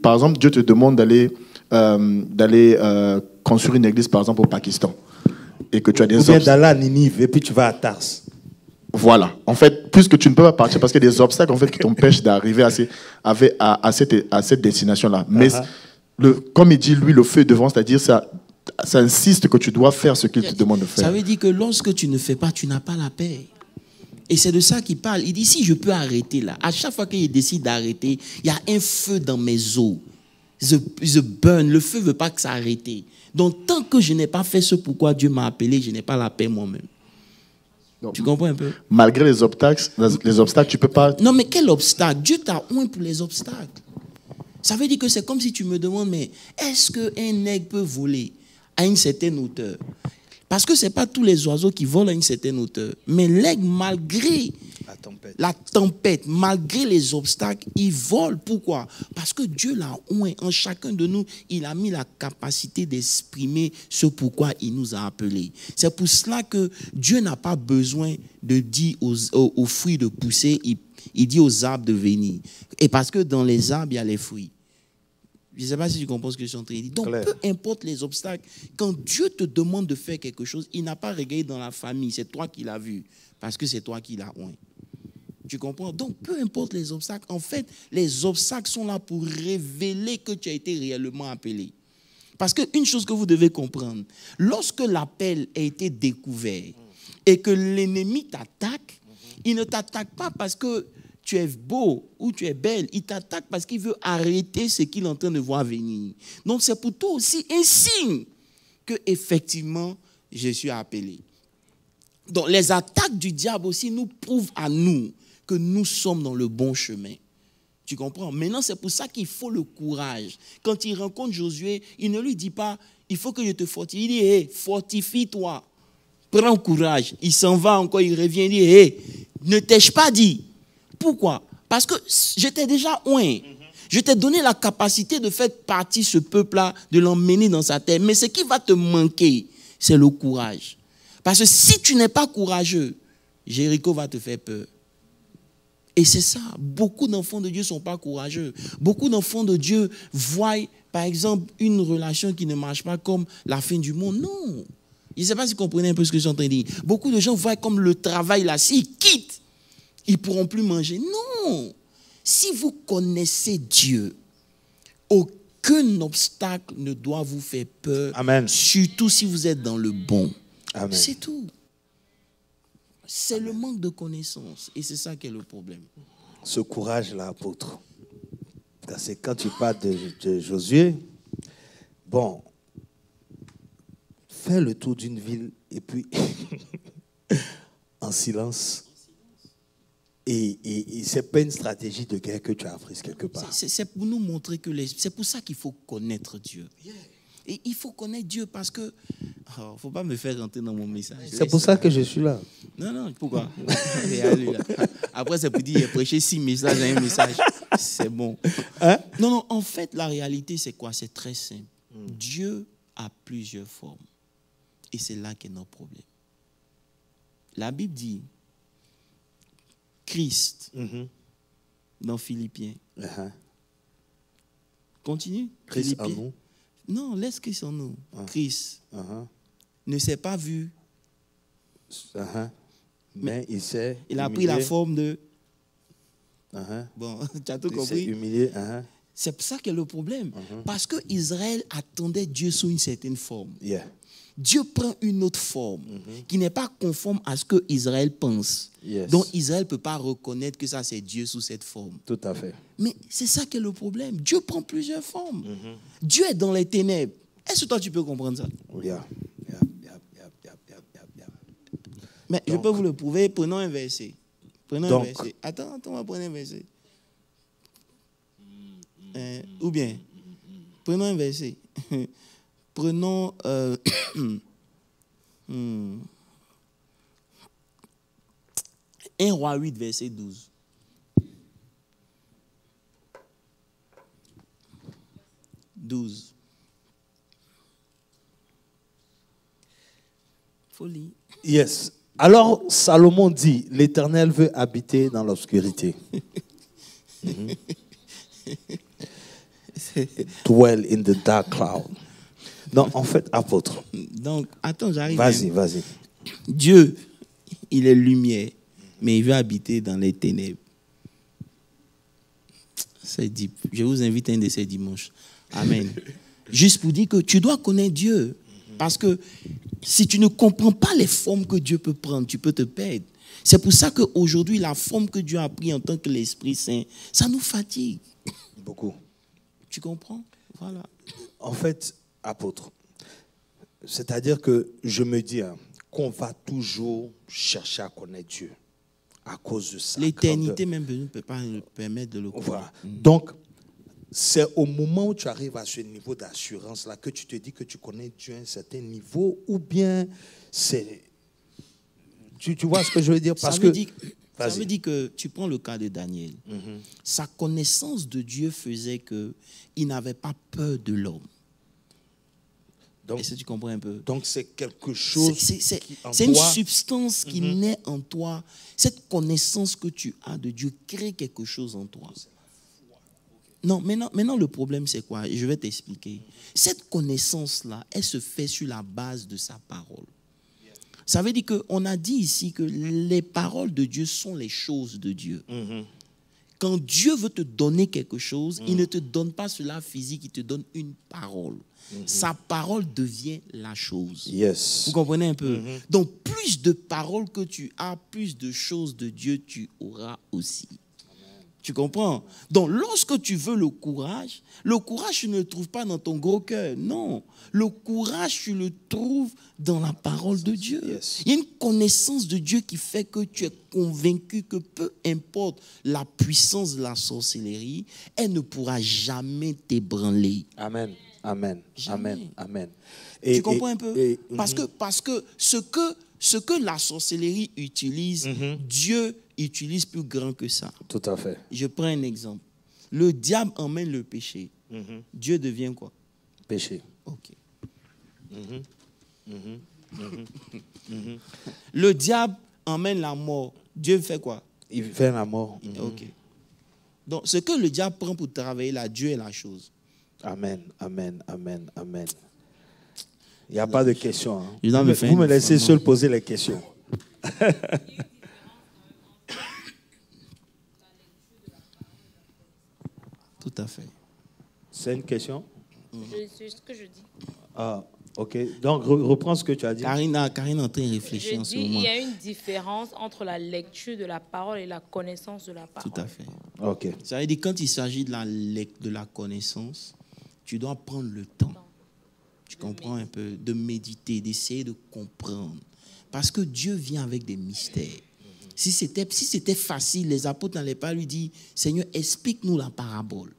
Par exemple, Dieu te demande d'aller construire une église, par exemple, au Pakistan, et que tu as des Ou bien obstacles. d'aller à Ninive et puis tu vas à Tars. Voilà. En fait, puisque tu ne peux pas partir parce qu'il y a des obstacles en fait, qui t'empêchent d'arriver à cette destination-là. Mais comme il dit, lui, le feu est devant, c'est-à-dire ça insiste que tu dois faire ce qu'il te demande de faire. Ça veut dire que lorsque tu ne fais pas, tu n'as pas la paix. Et c'est de ça qu'il parle. Il dit, si je peux arrêter là, à chaque fois qu'il décide d'arrêter, il y a un feu dans mes os. The burn. Le feu ne veut pas que ça arrête. Donc, tant que je n'ai pas fait ce pourquoi Dieu m'a appelé, je n'ai pas la paix moi-même. Donc, tu comprends un peu? Malgré les obstacles, tu ne peux pas... Non, mais quel obstacle? Dieu t'a oint pour les obstacles. Ça veut dire que c'est comme si tu me demandes, mais est-ce qu'un aigle peut voler à une certaine hauteur? Parce que ce n'est pas tous les oiseaux qui volent à une certaine hauteur. Mais l'aigle, malgré la tempête, malgré les obstacles, il vole. Pourquoi? Parce que Dieu l'a oint. En chacun de nous, il a mis la capacité d'exprimer ce pourquoi il nous a appelés. C'est pour cela que Dieu n'a pas besoin de dire aux fruits de pousser, il dit aux arbres de venir. Et parce que dans les arbres, il y a les fruits. Je ne sais pas si tu comprends ce que je suis en train de dire. Donc, peu importe les obstacles, quand Dieu te demande de faire quelque chose, il n'a pas regardé dans la famille. C'est toi qui l'as vu, parce que c'est toi qui l'as oint. Tu comprends? Donc, peu importe les obstacles, en fait, les obstacles sont là pour révéler que tu as été réellement appelé. Parce qu'une chose que vous devez comprendre, lorsque l'appel a été découvert et que l'ennemi t'attaque, il ne t'attaque pas parce que tu es beau ou tu es belle, il t'attaque parce qu'il veut arrêter ce qu'il est en train de voir venir. Donc c'est pour toi aussi un signe que effectivement je suis appelé. Donc les attaques du diable aussi nous prouvent à nous que nous sommes dans le bon chemin. Tu comprends? Maintenant c'est pour ça qu'il faut le courage. Quand il rencontre Josué, il ne lui dit pas il faut que je te fortifie. Il dit hey, fortifie-toi, prends courage. Il s'en va encore, il revient, il dit hey, ne t'ai-je pas dit? Pourquoi? Parce que je t'ai déjà oint. Je t'ai donné la capacité de faire partie de ce peuple-là, de l'emmener dans sa terre. Mais ce qui va te manquer, c'est le courage. Parce que si tu n'es pas courageux, Jéricho va te faire peur. Et c'est ça. Beaucoup d'enfants de Dieu ne sont pas courageux. Beaucoup d'enfants de Dieu voient, par exemple, une relation qui ne marche pas comme la fin du monde. Non. Je ne sais pas si vous comprenez un peu ce que je suis en train de dire. Beaucoup de gens voient comme le travail là. S'ils quittent, ils ne pourront plus manger. Non. Si vous connaissez Dieu, aucun obstacle ne doit vous faire peur. Amen. Surtout si vous êtes dans le bon. Amen. C'est tout. C'est le manque de connaissance. Et c'est ça qui est le problème. Ce courage-là, apôtre. C'est quand tu parles de Josué, bon, fais le tour d'une ville et puis en silence. Et ce n'est pas une stratégie de guerre que tu as apprise quelque part. C'est pour nous montrer que c'est pour ça qu'il faut connaître Dieu. Et il faut connaître Dieu parce que... Il ne faut pas me faire rentrer dans mon message. C'est pour ça que je suis là. Non, pourquoi? Après, c'est pour dire, il a prêché 6 messages à un message. C'est bon. Hein? Non, en fait, la réalité, c'est quoi? C'est très simple. Dieu a plusieurs formes. Et c'est là qu'est notre problème. La Bible dit... Christ, dans Philippiens. Continue. Christ en nous. Non, laisse Christ en nous. Christ ne s'est pas vu. Mais il a pris la forme de... Bon, tu as tout compris. Humilié. C'est pour ça qu'il y a le problème. Parce que Israël attendait Dieu sous une certaine forme. Dieu prend une autre forme qui n'est pas conforme à ce que Israël pense. Donc Israël ne peut pas reconnaître que ça c'est Dieu sous cette forme. Tout à fait. Mais c'est ça qui est le problème. Dieu prend plusieurs formes. Dieu est dans les ténèbres. Est-ce que toi tu peux comprendre ça? Mais donc, je peux vous le prouver. Prenons un verset. Un verset. Attends, on va prendre un verset. Ou bien, prenons un verset. Prenons 1 Roi 8, verset 12. Folie. Yes. Alors Salomon dit, l'Éternel veut habiter dans l'obscurité. Dwell in the dark cloud. Non, en fait, apôtre. Donc, attends, j'arrive. Vas-y. Dieu, il est lumière, mais il veut habiter dans les ténèbres. C'est deep. Je vous invite à un de ces dimanches. Amen. Juste pour dire que tu dois connaître Dieu. Parce que si tu ne comprends pas les formes que Dieu peut prendre, tu peux te perdre. C'est pour ça qu'aujourd'hui, la forme que Dieu a prise en tant que l'Esprit Saint, ça nous fatigue. Beaucoup. Tu comprends? Voilà. En fait, apôtre, c'est-à-dire que je me dis qu'on va toujours chercher à connaître Dieu à cause de ça. L'éternité même ne peut pas nous permettre de le croire. Voilà. Donc, c'est au moment où tu arrives à ce niveau d'assurance-là que tu te dis que tu connais Dieu à un certain niveau, ou bien c'est... Tu vois ce que je veux dire? Parce que... Ça veut dire que tu prends le cas de Daniel. Sa connaissance de Dieu faisait qu'il n'avait pas peur de l'homme. Est-ce que tu comprends un peu? Donc c'est quelque chose c'est une substance qui naît en toi. Cette connaissance que tu as de Dieu crée quelque chose en toi. Non, maintenant le problème c'est quoi? Je vais t'expliquer. Cette connaissance-là, elle se fait sur la base de sa parole. Ça veut dire qu'on a dit ici que les paroles de Dieu sont les choses de Dieu. Quand Dieu veut te donner quelque chose, il ne te donne pas cela physique, il te donne une parole. Sa parole devient la chose. Vous comprenez un peu? Donc, plus de paroles que tu as, plus de choses de Dieu tu auras aussi. Tu comprends? Donc, lorsque tu veux le courage, tu ne le trouves pas dans ton gros cœur. Non. Le courage, tu le trouves dans la parole de Dieu. Il y a une connaissance de Dieu qui fait que tu es convaincu que peu importe la puissance de la sorcellerie, elle ne pourra jamais t'ébranler. Amen. Amen. Jamais. Amen. Amen. Tu comprends un peu? Parce que ce que la sorcellerie utilise, Dieu utilise plus grand que ça. Tout à fait. Je prends un exemple. Le diable emmène le péché. Dieu devient quoi? Péché. Ok. Le diable emmène la mort. Dieu fait quoi? Il fait la mort. Ok. Donc, ce que le diable prend pour travailler là, Dieu est la chose. Amen, amen, amen, amen. Il n'y a pas de questions. Hein. Vous me laissez seul poser les questions. Tout à fait. C'est une question? C'est ce que je dis. Ah, ok. Donc, reprends ce que tu as dit. Karine est en train de réfléchir en ce moment. Il y a une différence entre la lecture de la parole et la connaissance de la parole. Tout à fait. Ok. Ça veut dire quand il s'agit de la connaissance, tu dois prendre le temps. Tu comprends un peu? De méditer, d'essayer de comprendre. Parce que Dieu vient avec des mystères. Si c'était facile, les apôtres n'allaient pas lui dire « Seigneur, explique-nous la parabole ».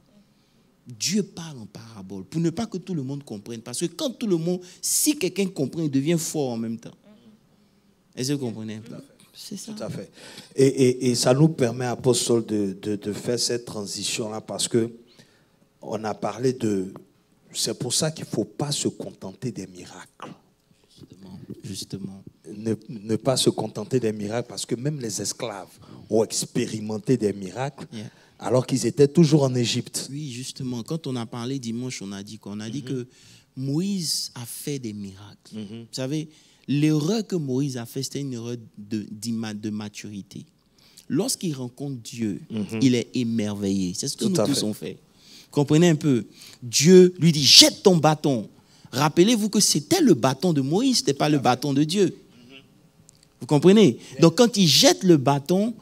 Dieu parle en parabole pour ne pas que tout le monde comprenne. Parce que quand tout le monde, si quelqu'un comprend, il devient fort en même temps. Est-ce que vous comprenez un peu? C'est ça. Tout à fait. Et ça nous permet, apôtre, de faire cette transition-là parce que on a parlé de... C'est pour ça qu'il ne faut pas se contenter des miracles. Justement. Ne pas se contenter des miracles parce que même les esclaves ont expérimenté des miracles alors qu'ils étaient toujours en Égypte. Oui, justement. Quand on a parlé dimanche, on a dit quoi? On a dit que Moïse a fait des miracles. Vous savez, l'erreur que Moïse a faite, c'était une erreur de maturité. Lorsqu'il rencontre Dieu, il est émerveillé. C'est ce que nous tous on fait. Comprenez un peu. Dieu lui dit, jette ton bâton. Rappelez-vous que c'était le bâton de Moïse, ce n'était pas le bâton de Dieu. Vous comprenez? Donc quand il jette le bâton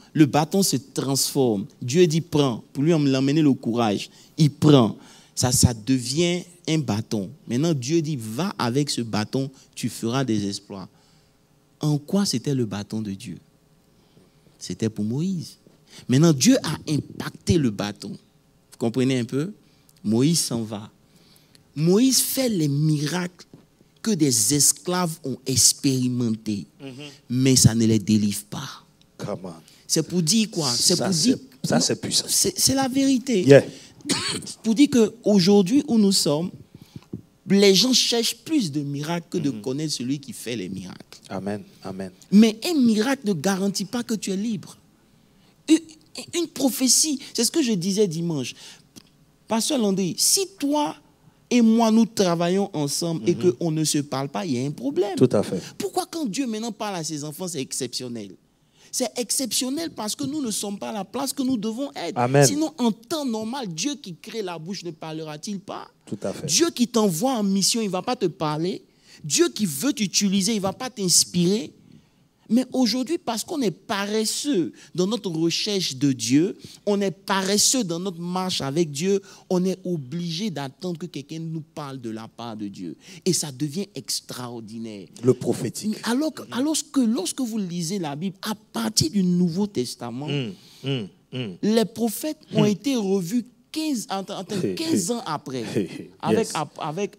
se transforme. Dieu dit, prends. Pour lui, on l'emmener le courage. Il prend. Ça devient un bâton. Maintenant, Dieu dit, va avec ce bâton, tu feras des exploits. En quoi c'était le bâton de Dieu? C'était pour Moïse. Maintenant, Dieu a impacté le bâton. Vous comprenez un peu? Moïse s'en va. Moïse fait les miracles que des esclaves ont expérimentés, mais ça ne les délivre pas. C'est pour dire quoi? C'est puissant. C'est la vérité. Pour dire qu'aujourd'hui où nous sommes, les gens cherchent plus de miracles que de connaître celui qui fait les miracles. Amen, amen. Mais un miracle ne garantit pas que tu es libre. Une prophétie, c'est ce que je disais dimanche. Pasteur Landry, si toi et moi, nous travaillons ensemble et qu'on ne se parle pas, il y a un problème. Tout à fait. Pourquoi quand Dieu maintenant parle à ses enfants, c'est exceptionnel? C'est exceptionnel parce que nous ne sommes pas à la place que nous devons être. Amen. Sinon, en temps normal, Dieu qui crée la bouche ne parlera-t-il pas? Tout à fait. Dieu qui t'envoie en mission, il ne va pas te parler. Dieu qui veut t'utiliser, il ne va pas t'inspirer. Mais aujourd'hui, parce qu'on est paresseux dans notre recherche de Dieu, on est paresseux dans notre marche avec Dieu, on est obligé d'attendre que quelqu'un nous parle de la part de Dieu. Et ça devient extraordinaire. Le prophétique. Alors que lorsque vous lisez la Bible, à partir du Nouveau Testament, les prophètes ont été revus 15 ans après,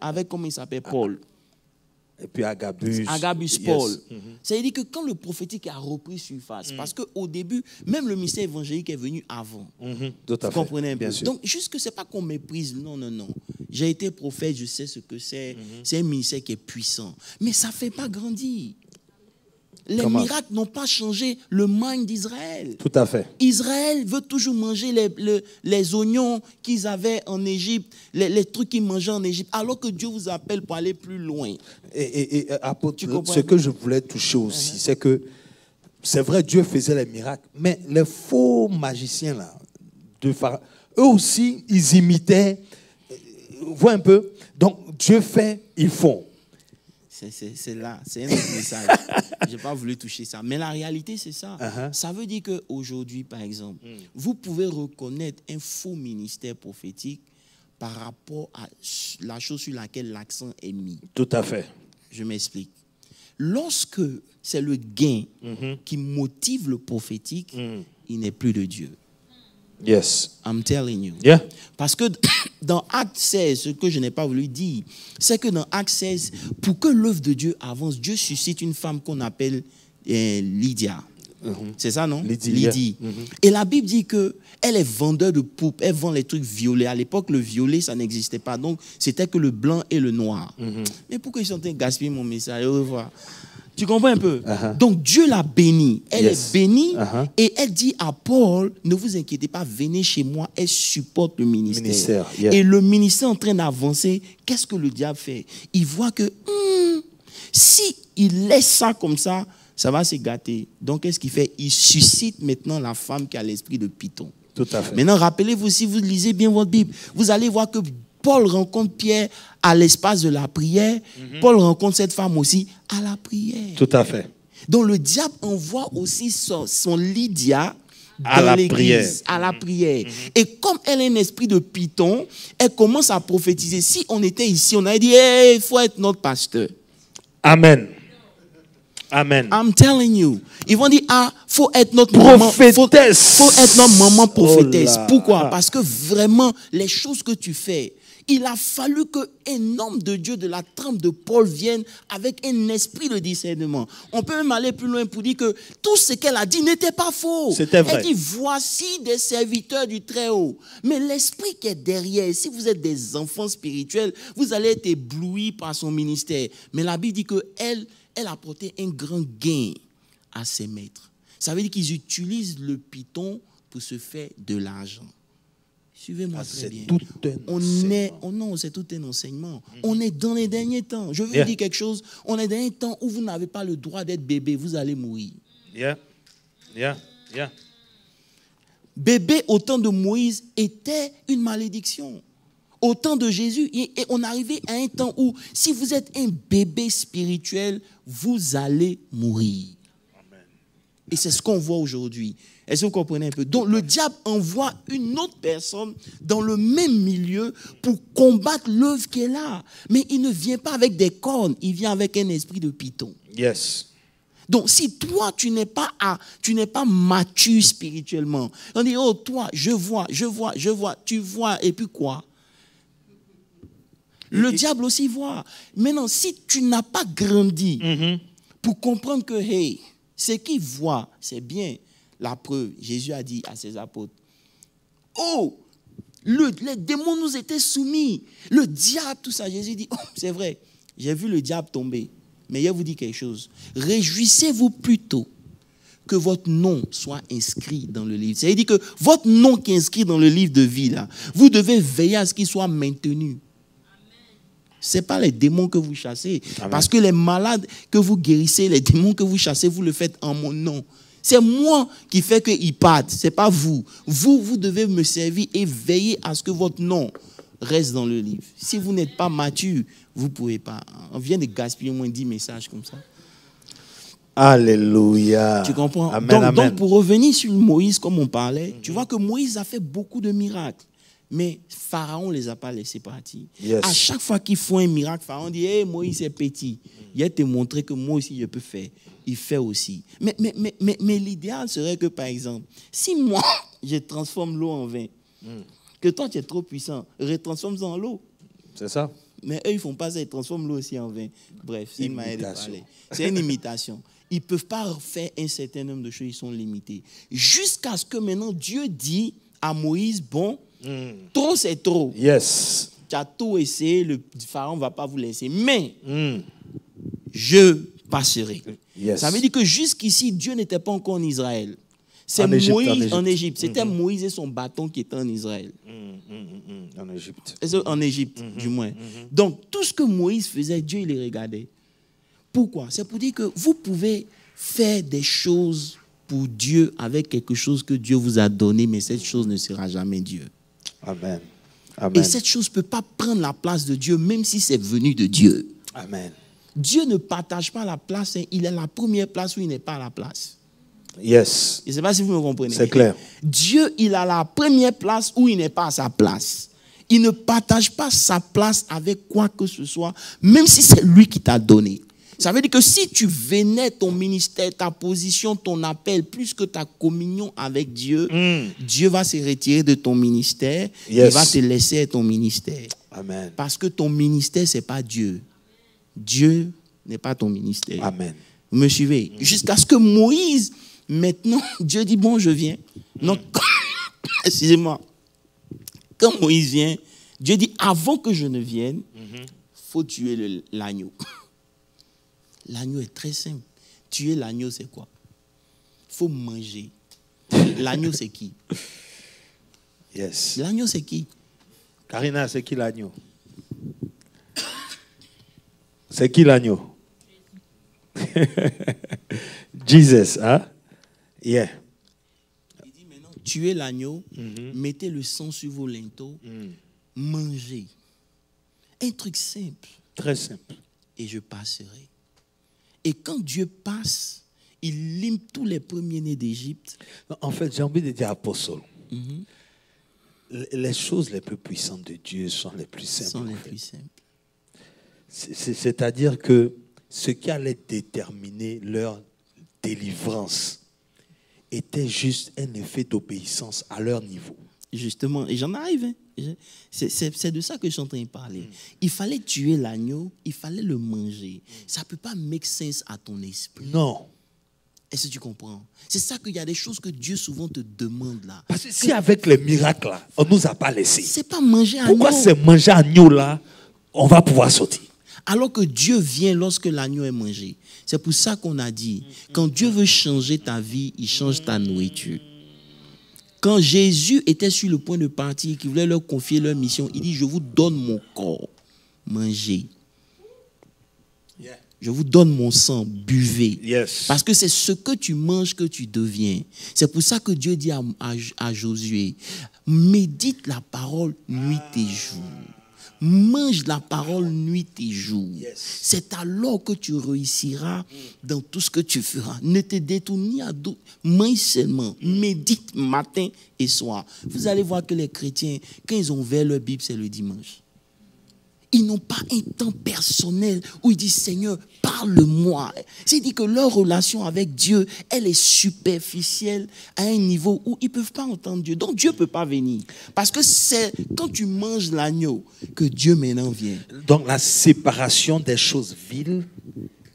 avec comment il s'appelle, Paul. Et puis Agabus. Paul. Ça veut dire que quand le prophétique a repris surface, parce qu'au début, même le ministère évangélique est venu avant. Tout à Vous fait. comprenez un peu? Bien sûr. Donc, juste que ce n'est pas qu'on méprise. Non. J'ai été prophète, je sais ce que c'est. C'est un ministère qui est puissant. Mais ça ne fait pas grandir. Les miracles n'ont pas changé le mind d'Israël. Tout à fait. Israël veut toujours manger les oignons qu'ils avaient en Égypte, les trucs qu'ils mangeaient en Égypte, alors que Dieu vous appelle pour aller plus loin. Et apôtre, ce que je voulais toucher aussi, c'est que c'est vrai, Dieu faisait les miracles, mais les faux magiciens, là, eux aussi, ils imitaient. Vois un peu. Donc, Dieu fait, ils font. C'est là, c'est un autre message. Je n'ai pas voulu toucher ça. Mais la réalité, c'est ça. Ça veut dire qu'aujourd'hui, par exemple, vous pouvez reconnaître un faux ministère prophétique par rapport à la chose sur laquelle l'accent est mis. Tout à fait. Je m'explique. Lorsque c'est le gain qui motive le prophétique, il n'est plus de Dieu. Yes. I'm telling you. Yeah. Parce que dans Acte 16, ce que je n'ai pas voulu dire, c'est que dans Acte 16, pour que l'œuvre de Dieu avance, Dieu suscite une femme qu'on appelle Lydia. C'est ça, non? Lydie. Et la Bible dit qu'elle est vendeur de poupes. Elle vend les trucs violets. À l'époque, le violet, ça n'existait pas. Donc, c'était que le blanc et le noir. Mais pourquoi ils sont en train de gaspiller mon message? Au revoir. Tu comprends un peu? Donc, Dieu l'a bénie. Elle est bénie et elle dit à Paul, ne vous inquiétez pas, venez chez moi. Elle supporte le ministère. Et le ministère est en train d'avancer. Qu'est-ce que le diable fait? Il voit que si il laisse ça comme ça va se gâter. Donc, qu'est-ce qu'il fait? Il suscite maintenant la femme qui a l'esprit de Python. Tout à fait. Maintenant, rappelez-vous, si vous lisez bien votre Bible, vous allez voir que Paul rencontre Pierre à l'espace de la prière. Paul rencontre cette femme aussi à la prière. Tout à fait. Donc, le diable envoie aussi son Lydia dans l'église, à la prière. Et comme elle a un esprit de Python, elle commence à prophétiser. Si on était ici, on aurait dit, il faut être notre pasteur. Amen. Amen. I'm telling you. Ils vont dire, faut être notre prophétesse. Faut être notre maman prophétesse. Pourquoi? Parce que vraiment, les choses que tu fais, il a fallu qu'un homme de Dieu de la trempe de Paul vienne avec un esprit de discernement. On peut même aller plus loin pour dire que tout ce qu'elle a dit n'était pas faux. C'était vrai. Elle dit, voici des serviteurs du Très-Haut. Mais l'esprit qui est derrière, si vous êtes des enfants spirituels, vous allez être éblouis par son ministère. Mais la Bible dit qu'elle apportait un grand gain à ses maîtres. Ça veut dire qu'ils utilisent le python pour se faire de l'argent. Suivez-moi très bien. C'est tout un enseignement. On est dans les derniers temps. Je veux vous dire quelque chose. On est dans un temps où vous n'avez pas le droit d'être bébé. Vous allez mourir. Bébé au temps de Moïse était une malédiction. Au temps de Jésus, et on arrivait à un temps où si vous êtes un bébé spirituel, vous allez mourir. Amen. Et c'est ce qu'on voit aujourd'hui. Est-ce que vous comprenez un peu? Donc le diable envoie une autre personne dans le même milieu pour combattre l'œuvre qui est là. Mais il ne vient pas avec des cornes, il vient avec un esprit de python. Yes. Donc si toi, tu n'es pas mature spirituellement, on dit, oh toi, je vois, tu vois, et puis quoi? Le diable aussi voit. Maintenant, si tu n'as pas grandi pour comprendre que, hey, ce qu'il voit, c'est bien. La preuve, Jésus a dit à ses apôtres, oh, les démons nous étaient soumis. Le diable, tout ça. Jésus dit, oh, c'est vrai, j'ai vu le diable tomber. Mais je vous dis quelque chose. Réjouissez-vous plutôt que votre nom soit inscrit dans le livre. C'est-à-dire que votre nom qui est inscrit dans le livre de vie, là, vous devez veiller à ce qu'il soit maintenu. Ce n'est pas les démons que vous chassez. Amen. Parce que les malades que vous guérissez, les démons que vous chassez, vous le faites en mon nom. C'est moi qui fais qu'ils partent. Ce n'est pas vous. Vous devez me servir et veiller à ce que votre nom reste dans le livre. Si vous n'êtes pas mature, vous ne pouvez pas. On vient de gaspiller au moins 10 messages comme ça. Alléluia. Tu comprends? Amen, donc, pour revenir sur Moïse, comme on parlait, tu vois que Moïse a fait beaucoup de miracles. Mais Pharaon ne les a pas laissés partir. Yes. À chaque fois qu'ils font un miracle, Pharaon dit, hey, Moïse est petit. Il a te montré que moi aussi je peux faire. Il fait aussi. Mais l'idéal serait que, par exemple, si moi, je transforme l'eau en vin, que toi, tu es trop puissant. Retransforme-en en l'eau. C'est ça. Mais eux, ils ne font pas ça, ils transforment l'eau aussi en vin. Bref, c'est une manière de Imitation. parler. C'est une imitation. Ils ne peuvent pas faire un certain nombre de choses, ils sont limités. Jusqu'à ce que maintenant, Dieu dit à Moïse, bon, trop c'est trop. Yes. Tu as tout essayé, le pharaon ne va pas vous laisser. Mais, je passerai. Yes. Ça veut dire que jusqu'ici, Dieu n'était pas encore en Israël. C'est En Égypte, Moïse en en Égypte. C'était Moïse et son bâton qui étaient en Israël. En Égypte. En Égypte, du moins. Donc, tout ce que Moïse faisait, Dieu, il les regardait. Pourquoi? C'est pour dire que vous pouvez faire des choses pour Dieu avec quelque chose que Dieu vous a donné, mais cette chose ne sera jamais Dieu. Amen. Et Amen. cette chose ne peut pas prendre la place de Dieu, même si c'est venu de Dieu. Amen. Dieu ne partage pas la place, hein. Il est la première place où il n'est pas à la place. Yes. Je ne sais pas si vous me comprenez. C'est clair. Dieu, il a la première place où il n'est pas à sa place. Il ne partage pas sa place avec quoi que ce soit, même si c'est lui qui t'a donné. Ça veut dire que si tu vénères ton ministère, ta position, ton appel, plus que ta communion avec Dieu, Dieu va se retirer de ton ministère, Yes. il va te laisser ton ministère. Amen. Parce que ton ministère, ce n'est pas Dieu. Dieu n'est pas ton ministère. Amen. Vous me suivez? Jusqu'à ce que Moïse, maintenant, Dieu dit, bon, je viens. Donc, excusez-moi. Quand Moïse vient, Dieu dit, avant que je ne vienne, il faut tuer l'agneau. L'agneau est très simple. Tuer l'agneau, c'est quoi? Il faut manger. L'agneau, c'est qui? Yes. L'agneau, c'est qui? Karina, c'est qui l'agneau? C'est qui l'agneau? Jesus, hein? Yeah. Il dit maintenant, tuez l'agneau, mettez le sang sur vos linteaux, mangez. Un truc simple. Très simple. Et je passerai. Et quand Dieu passe, il lime tous les premiers-nés d'Égypte. En fait, j'ai envie de dire, apostole, les choses les plus puissantes de Dieu sont les plus simples. Sont les en fait. plus simples. C'est-à-dire que ce qui allait déterminer leur délivrance était juste un effet d'obéissance à leur niveau. Justement, et j'en arrive. Hein. C'est de ça que je suis en train de parler. Il fallait tuer l'agneau, il fallait le manger. Ça ne peut pas make sense à ton esprit. Non. Est-ce que tu comprends? C'est ça qu'il y a des choses que Dieu souvent te demande là. Parce que si avec les miracles là, on ne nous a pas laissé. C'est pas manger agneau. Pourquoi c'est manger agneau là, on va pouvoir sortir? Alors que Dieu vient lorsque l'agneau est mangé. C'est pour ça qu'on a dit, quand Dieu veut changer ta vie, il change ta nourriture. Quand Jésus était sur le point de partir, qu'il voulait leur confier leur mission, il dit, je vous donne mon corps, mangez. Je vous donne mon sang, buvez. Yes. Parce que c'est ce que tu manges que tu deviens. C'est pour ça que Dieu dit à Josué, médite la parole nuit et jour. Mange la parole nuit et jour. Yes. C'est alors que tu réussiras dans tout ce que tu feras. Ne te détourne ni à d'autres. Mange seulement. Médite matin et soir. Vous allez voir que les chrétiens, quand ils ont ouvert leur Bible, c'est le dimanche. Ils n'ont pas un temps personnel où ils disent, Seigneur, parle-moi. C'est-à-dire que leur relation avec Dieu, elle est superficielle à un niveau où ils ne peuvent pas entendre Dieu. Donc Dieu ne peut pas venir. Parce que c'est quand tu manges l'agneau que Dieu maintenant vient. Donc la séparation des choses viles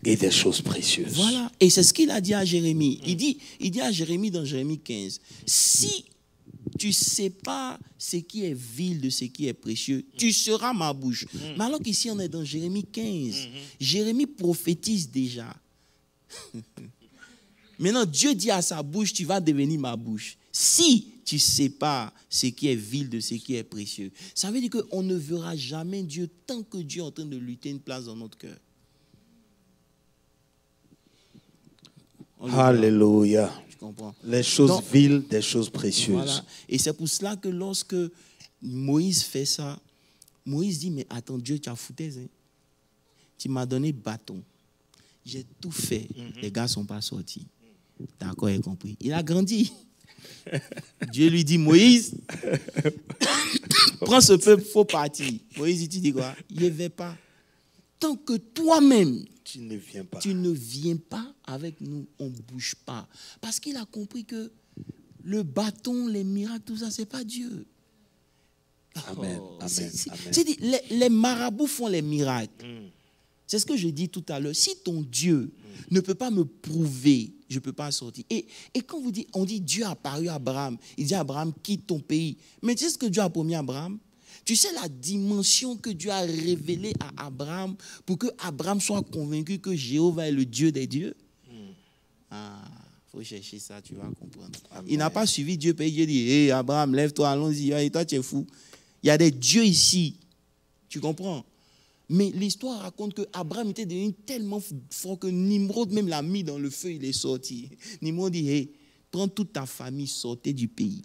et des choses précieuses. Voilà. Et c'est ce qu'il a dit à Jérémie. Il dit à Jérémie dans Jérémie 15, si tu sépares ce qui est vil de ce qui est précieux, tu seras ma bouche. Mais alors qu'ici, on est dans Jérémie 15. Jérémie prophétise déjà. Maintenant, Dieu dit à sa bouche, tu vas devenir ma bouche. Si tu sépares ce qui est vil de ce qui est précieux. Ça veut dire qu'on ne verra jamais Dieu tant que Dieu est en train de lutter une place dans notre cœur. Alléluia. Comprends. Les choses Donc, viles, des choses précieuses. Voilà. Et c'est pour cela que lorsque Moïse fait ça, Moïse dit, mais attends, Dieu, tu as foutaise. Hein? Tu m'as donné bâton. J'ai tout fait. Les gars ne sont pas sortis. D'accord, il a compris. Il a grandi. Dieu lui dit, Moïse, prends ce peuple, il faut partir. Moïse, tu dis quoi? Il ne va pas. Tant que toi-même, tu ne viens pas. Tu ne viens pas avec nous, on ne bouge pas. Parce qu'il a compris que le bâton, les miracles, tout ça, ce n'est pas Dieu. Amen. Amen. Amen. Les marabouts font les miracles. C'est ce que je dis tout à l'heure. Si ton Dieu ne peut pas me prouver, je ne peux pas sortir. Et quand on dit Dieu a apparu à Abraham, il dit à Abraham, quitte ton pays. Mais tu sais ce que Dieu a promis à Abraham? Tu sais la dimension que Dieu a révélée à Abraham pour que Abraham soit convaincu que Jéhovah est le Dieu des dieux? Ah, il faut chercher ça, tu vas comprendre. Amen. Il n'a pas suivi Dieu, puis Dieu dit, hé Abraham, lève-toi, allons-y. Et toi, tu es fou. Il y a des dieux ici. Tu comprends? Mais l'histoire raconte que Abraham était devenu tellement fort que Nimrod même l'a mis dans le feu, il est sorti. Nimrod dit, hé, prends toute ta famille, sortez du pays.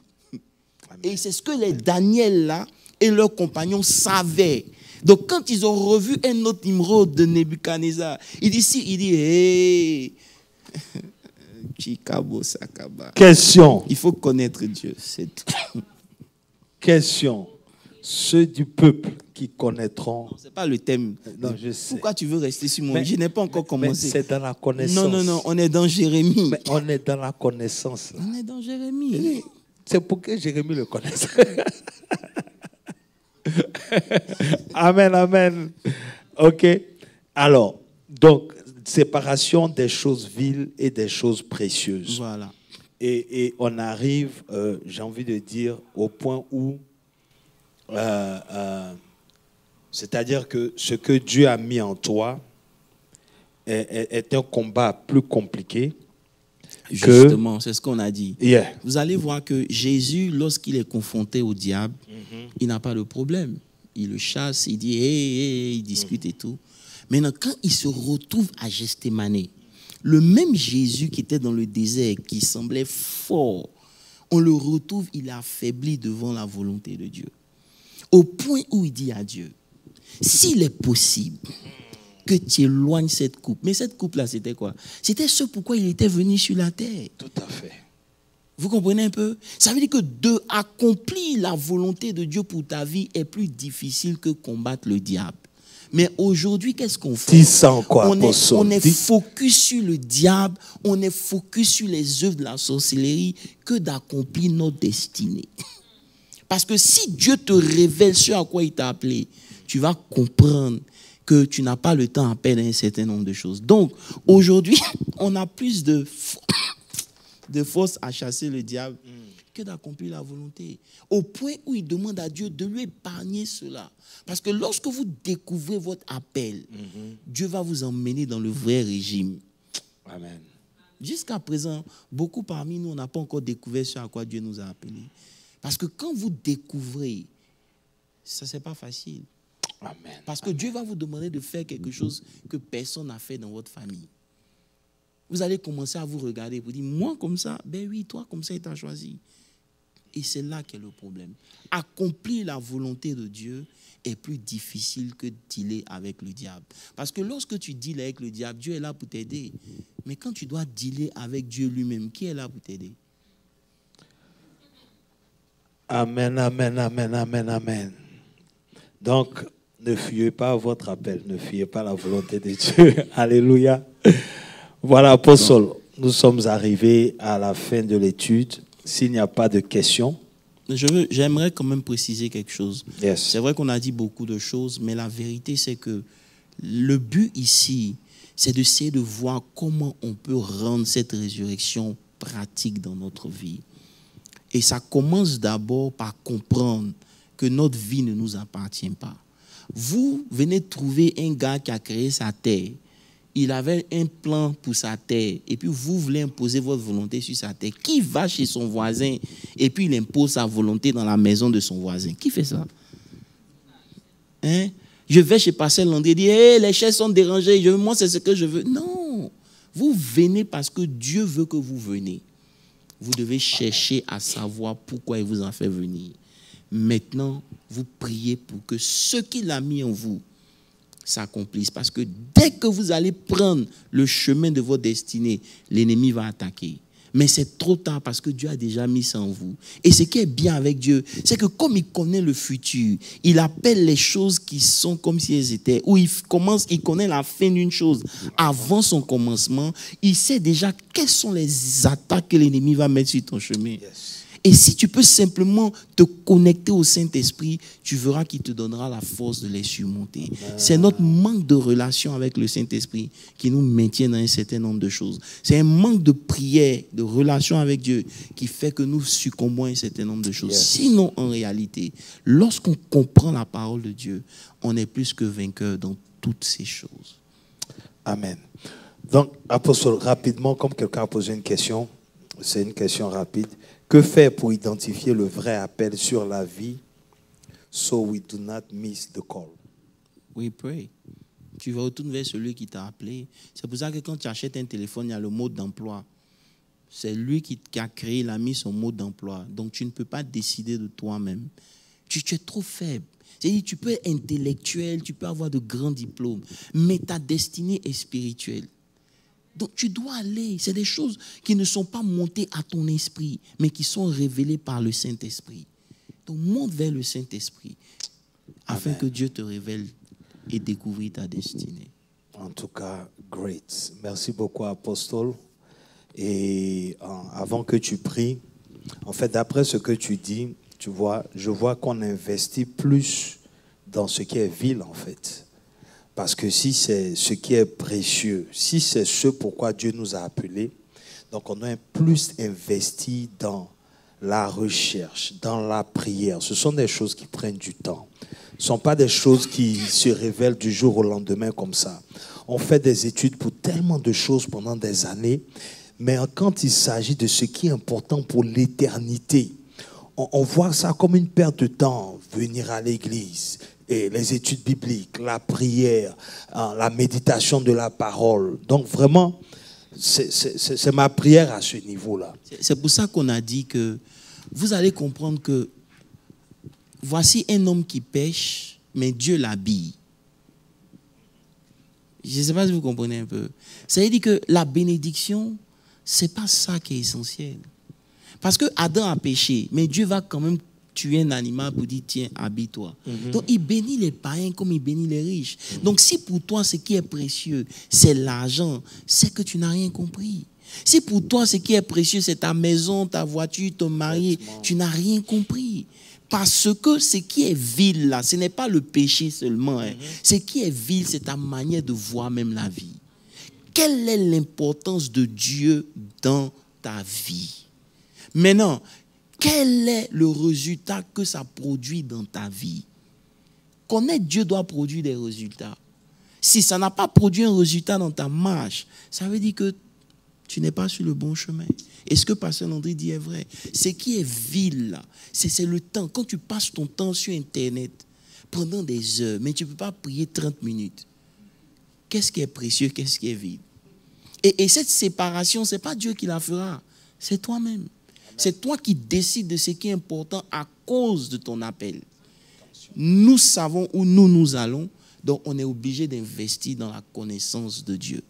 Amen. Et c'est ce que les Daniel là et leurs compagnons savaient. Donc quand ils ont revu un autre Nimrod de Nebuchadnezzar, il dit, hé, Chikabo Sakaba. Question. Il faut connaître Dieu, c'est tout. Question. Ceux du peuple qui connaîtront. Ce n'est pas le thème. Non, je sais. Pourquoi tu veux rester sur moi? Je n'ai pas encore commencé. Mais c'est dans la connaissance. Non, on est dans Jérémie. Mais on est dans la connaissance. Là. On est dans Jérémie. C'est pour que Jérémie le connaisse. Amen, amen. OK. Alors, donc, séparation des choses viles et des choses précieuses. Voilà. Et on arrive, j'ai envie de dire, au point où c'est-à-dire que ce que Dieu a mis en toi est un combat plus compliqué. Justement, c'est ce qu'on a dit. Yeah. Vous allez voir que Jésus, lorsqu'il est confronté au diable, il n'a pas de problème. Il le chasse, il dit, il discute et tout. Maintenant, quand il se retrouve à Gethsémane, le même Jésus qui était dans le désert, qui semblait fort, on le retrouve, il est affaibli devant la volonté de Dieu. Au point où il dit à Dieu, s'il est possible que tu éloignes cette coupe. Mais cette coupe-là, c'était quoi? C'était ce pourquoi il était venu sur la terre. Tout à fait. Vous comprenez un peu? Ça veut dire que d'accomplir la volonté de Dieu pour ta vie est plus difficile que combattre le diable. Mais aujourd'hui, qu'est-ce qu'on fait? On est focus sur le diable, on est focus sur les œuvres de la sorcellerie que d'accomplir notre destinée. Parce que si Dieu te révèle ce à quoi il t'a appelé, tu vas comprendre que tu n'as pas le temps à perdre un certain nombre de choses. Donc, aujourd'hui, on a plus de force à chasser le diable que d'accomplir la volonté. Au point où il demande à Dieu de lui épargner cela. Parce que lorsque vous découvrez votre appel, Dieu va vous emmener dans le vrai régime. Amen. Jusqu'à présent, beaucoup parmi nous, on n'a pas encore découvert ce à quoi Dieu nous a appelés. Parce que quand vous découvrez, ça, c'est pas facile. Amen. Parce que Dieu va vous demander de faire quelque chose que personne n'a fait dans votre famille. Vous allez commencer à vous regarder et vous dire, moi comme ça, ben oui, toi comme ça, il t'a choisi. Et c'est là qu'est le problème. Accomplir la volonté de Dieu est plus difficile que dealer avec le diable. Parce que lorsque tu deals avec le diable, Dieu est là pour t'aider. Mais quand tu dois dealer avec Dieu lui-même, qui est là pour t'aider? Amen, amen, amen, amen, amen. Donc, ne fuyez pas votre appel, ne fuyez pas la volonté de Dieu. Alléluia. Voilà, Apostole, nous sommes arrivés à la fin de l'étude. S'il n'y a pas de questions. J'aimerais quand même préciser quelque chose. Yes. C'est vrai qu'on a dit beaucoup de choses, mais la vérité, c'est que le but ici, c'est d'essayer de voir comment on peut rendre cette résurrection pratique dans notre vie. Et ça commence d'abord par comprendre que notre vie ne nous appartient pas. Vous venez de trouver un gars qui a créé sa terre. Il avait un plan pour sa terre. Et puis vous voulez imposer votre volonté sur sa terre. Qui va chez son voisin et puis il impose sa volonté dans la maison de son voisin? Qui fait ça? Hein? Je vais chez Pascal Landry et dire, hey, les chaises sont dérangées, moi c'est ce que je veux. Non. Vous venez parce que Dieu veut que vous veniez. Vous devez chercher à savoir pourquoi il vous a fait venir. Maintenant, vous priez pour que ce qu'il a mis en vous s'accomplisse. Parce que dès que vous allez prendre le chemin de votre destinée, l'ennemi va attaquer. Mais c'est trop tard parce que Dieu a déjà mis ça en vous. Et ce qui est bien avec Dieu, c'est que comme il connaît le futur, il appelle les choses qui sont comme si elles étaient. Ou il connaît la fin d'une chose avant son commencement. Il sait déjà quelles sont les attaques que l'ennemi va mettre sur ton chemin. Yes. Et si tu peux simplement te connecter au Saint-Esprit, tu verras qu'il te donnera la force de les surmonter. C'est notre manque de relation avec le Saint-Esprit qui nous maintient dans un certain nombre de choses. C'est un manque de prière, de relation avec Dieu qui fait que nous succombons à un certain nombre de choses. Sinon, en réalité, lorsqu'on comprend la parole de Dieu, on est plus que vainqueur dans toutes ces choses. Amen. Donc, apostole, rapidement, comme quelqu'un a posé une question, c'est une question rapide. Que faire pour identifier le vrai appel sur la vie so we do not miss the call? We pray. Tu vas retourner vers celui qui t'a appelé. C'est pour ça que quand tu achètes un téléphone, il y a le mode d'emploi. C'est lui qui a créé, il a mis son mode d'emploi. Donc, tu ne peux pas décider de toi-même. Tu es trop faible. C'est-à-dire, tu peux être intellectuel, tu peux avoir de grands diplômes, mais ta destinée est spirituelle. Donc, tu dois aller. C'est des choses qui ne sont pas montées à ton esprit, mais qui sont révélées par le Saint-Esprit. Donc, monte vers le Saint-Esprit afin que Dieu te révèle et découvre ta destinée. En tout cas, great. Merci beaucoup, apostole. Et avant que tu pries, en fait, d'après ce que tu dis, tu vois, je vois qu'on investit plus dans ce qui est vil, en fait. Parce que si c'est ce qui est précieux, si c'est ce pourquoi Dieu nous a appelés, donc on a plus investi dans la recherche, dans la prière. Ce sont des choses qui prennent du temps. Ce ne sont pas des choses qui se révèlent du jour au lendemain comme ça. On fait des études pour tellement de choses pendant des années, mais quand il s'agit de ce qui est important pour l'éternité, on voit ça comme une perte de temps, venir à l'église, et les études bibliques, la prière, la méditation de la parole. Donc vraiment, c'est ma prière à ce niveau-là. C'est pour ça qu'on a dit que vous allez comprendre que voici un homme qui pêche, mais Dieu l'habille. Je ne sais pas si vous comprenez un peu. Ça veut dire que la bénédiction, ce n'est pas ça qui est essentiel. Parce que Adam a péché, mais Dieu va quand même tuer un animal pour dire, tiens, habille-toi. Donc, il bénit les païens comme il bénit les riches. Donc, si pour toi, ce qui est précieux, c'est l'argent, c'est que tu n'as rien compris. Si pour toi, ce qui est précieux, c'est ta maison, ta voiture, ton mari, tu n'as rien compris. Parce que ce qui est vil, là, ce n'est pas le péché seulement. Ce qui est vil, c'est ta manière de voir même la vie. Quelle est l'importance de Dieu dans ta vie? Maintenant, quel est le résultat que ça produit dans ta vie? Connaître Dieu doit produire des résultats. Si ça n'a pas produit un résultat dans ta marche, ça veut dire que tu n'es pas sur le bon chemin. Et ce que Pasteur Landry dit est vrai. Ce qui est vil, là, c'est le temps. Quand tu passes ton temps sur Internet pendant des heures, mais tu ne peux pas prier 30 minutes. Qu'est-ce qui est précieux, qu'est-ce qui est vide? Et cette séparation, ce n'est pas Dieu qui la fera, c'est toi-même. C'est toi qui décides de ce qui est important à cause de ton appel. Nous savons où nous allons, donc on est obligé d'investir dans la connaissance de Dieu.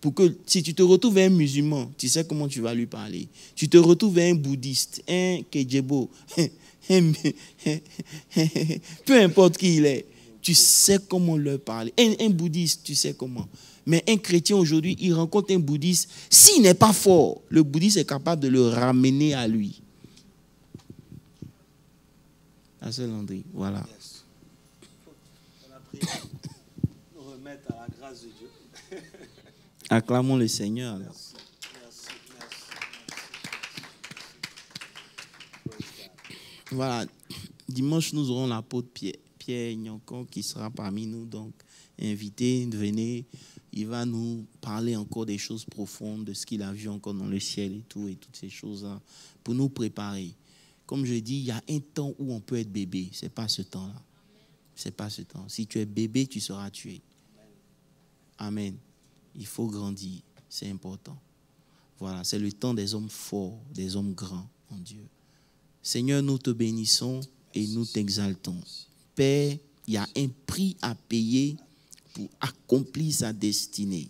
Pour que si tu te retrouves un musulman, tu sais comment tu vas lui parler. Tu te retrouves un bouddhiste, un kejebo, peu importe qui il est, tu sais comment leur parler. Un bouddhiste, tu sais comment. Mais un chrétien aujourd'hui, il rencontre un bouddhiste. S'il n'est pas fort, le bouddhiste est capable de le ramener à lui. Pasteur Landry, voilà. Nous remettre à la grâce de Dieu. Acclamons le Seigneur. Merci. Voilà. Dimanche, nous aurons l'apôtre Pierre Nyonkon qui sera parmi nous. Donc, invité, venez. Il va nous parler encore des choses profondes, de ce qu'il a vu encore dans le ciel et toutes ces choses-là, pour nous préparer. Comme je dis, il y a un temps où on peut être bébé. Ce n'est pas ce temps-là. Ce n'est pas ce temps. Si tu es bébé, tu seras tué. Amen. Il faut grandir. C'est important. Voilà, c'est le temps des hommes forts, des hommes grands en Dieu. Seigneur, nous te bénissons et nous t'exaltons. Père, il y a un prix à payer pour accomplir sa destinée.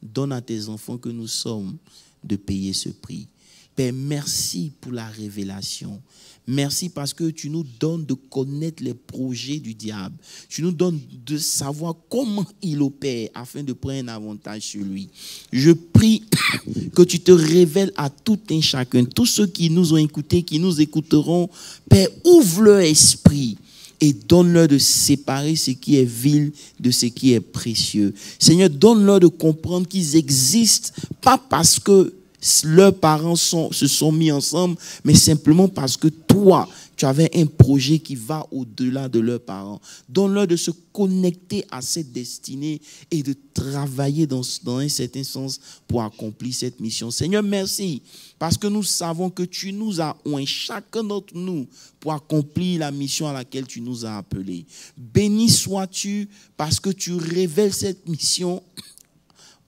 Donne à tes enfants que nous sommes de payer ce prix. Père, merci pour la révélation. Merci parce que tu nous donnes de connaître les projets du diable. Tu nous donnes de savoir comment il opère afin de prendre un avantage sur lui. Je prie que tu te révèles à tout un chacun. Tous ceux qui nous ont écoutés, qui nous écouteront, Père, ouvre leur esprit et donne-leur de séparer ce qui est vil de ce qui est précieux. Seigneur, donne-leur de comprendre qu'ils existent, pas parce que leurs parents se sont mis ensemble, mais simplement parce que toi, tu avais un projet qui va au-delà de leurs parents. Donne-leur de se connecter à cette destinée et de travailler dans un certain sens pour accomplir cette mission. Seigneur, merci, parce que nous savons que tu nous as oint, chacun d'entre nous, pour accomplir la mission à laquelle tu nous as appelés. Béni sois-tu, parce que tu révèles cette mission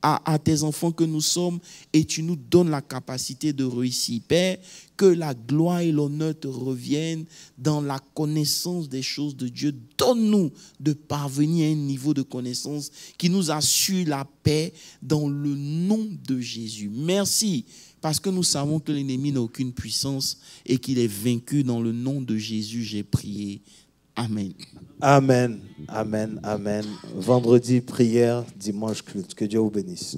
à tes enfants que nous sommes et tu nous donnes la capacité de réussir. Père, que la gloire et l'honneur te reviennent dans la connaissance des choses de Dieu. Donne-nous de parvenir à un niveau de connaissance qui nous assure la paix dans le nom de Jésus. Merci, parce que nous savons que l'ennemi n'a aucune puissance et qu'il est vaincu. Dans le nom de Jésus, j'ai prié. Amen. Amen, amen, amen. Vendredi, prière, dimanche, culte. Que Dieu vous bénisse.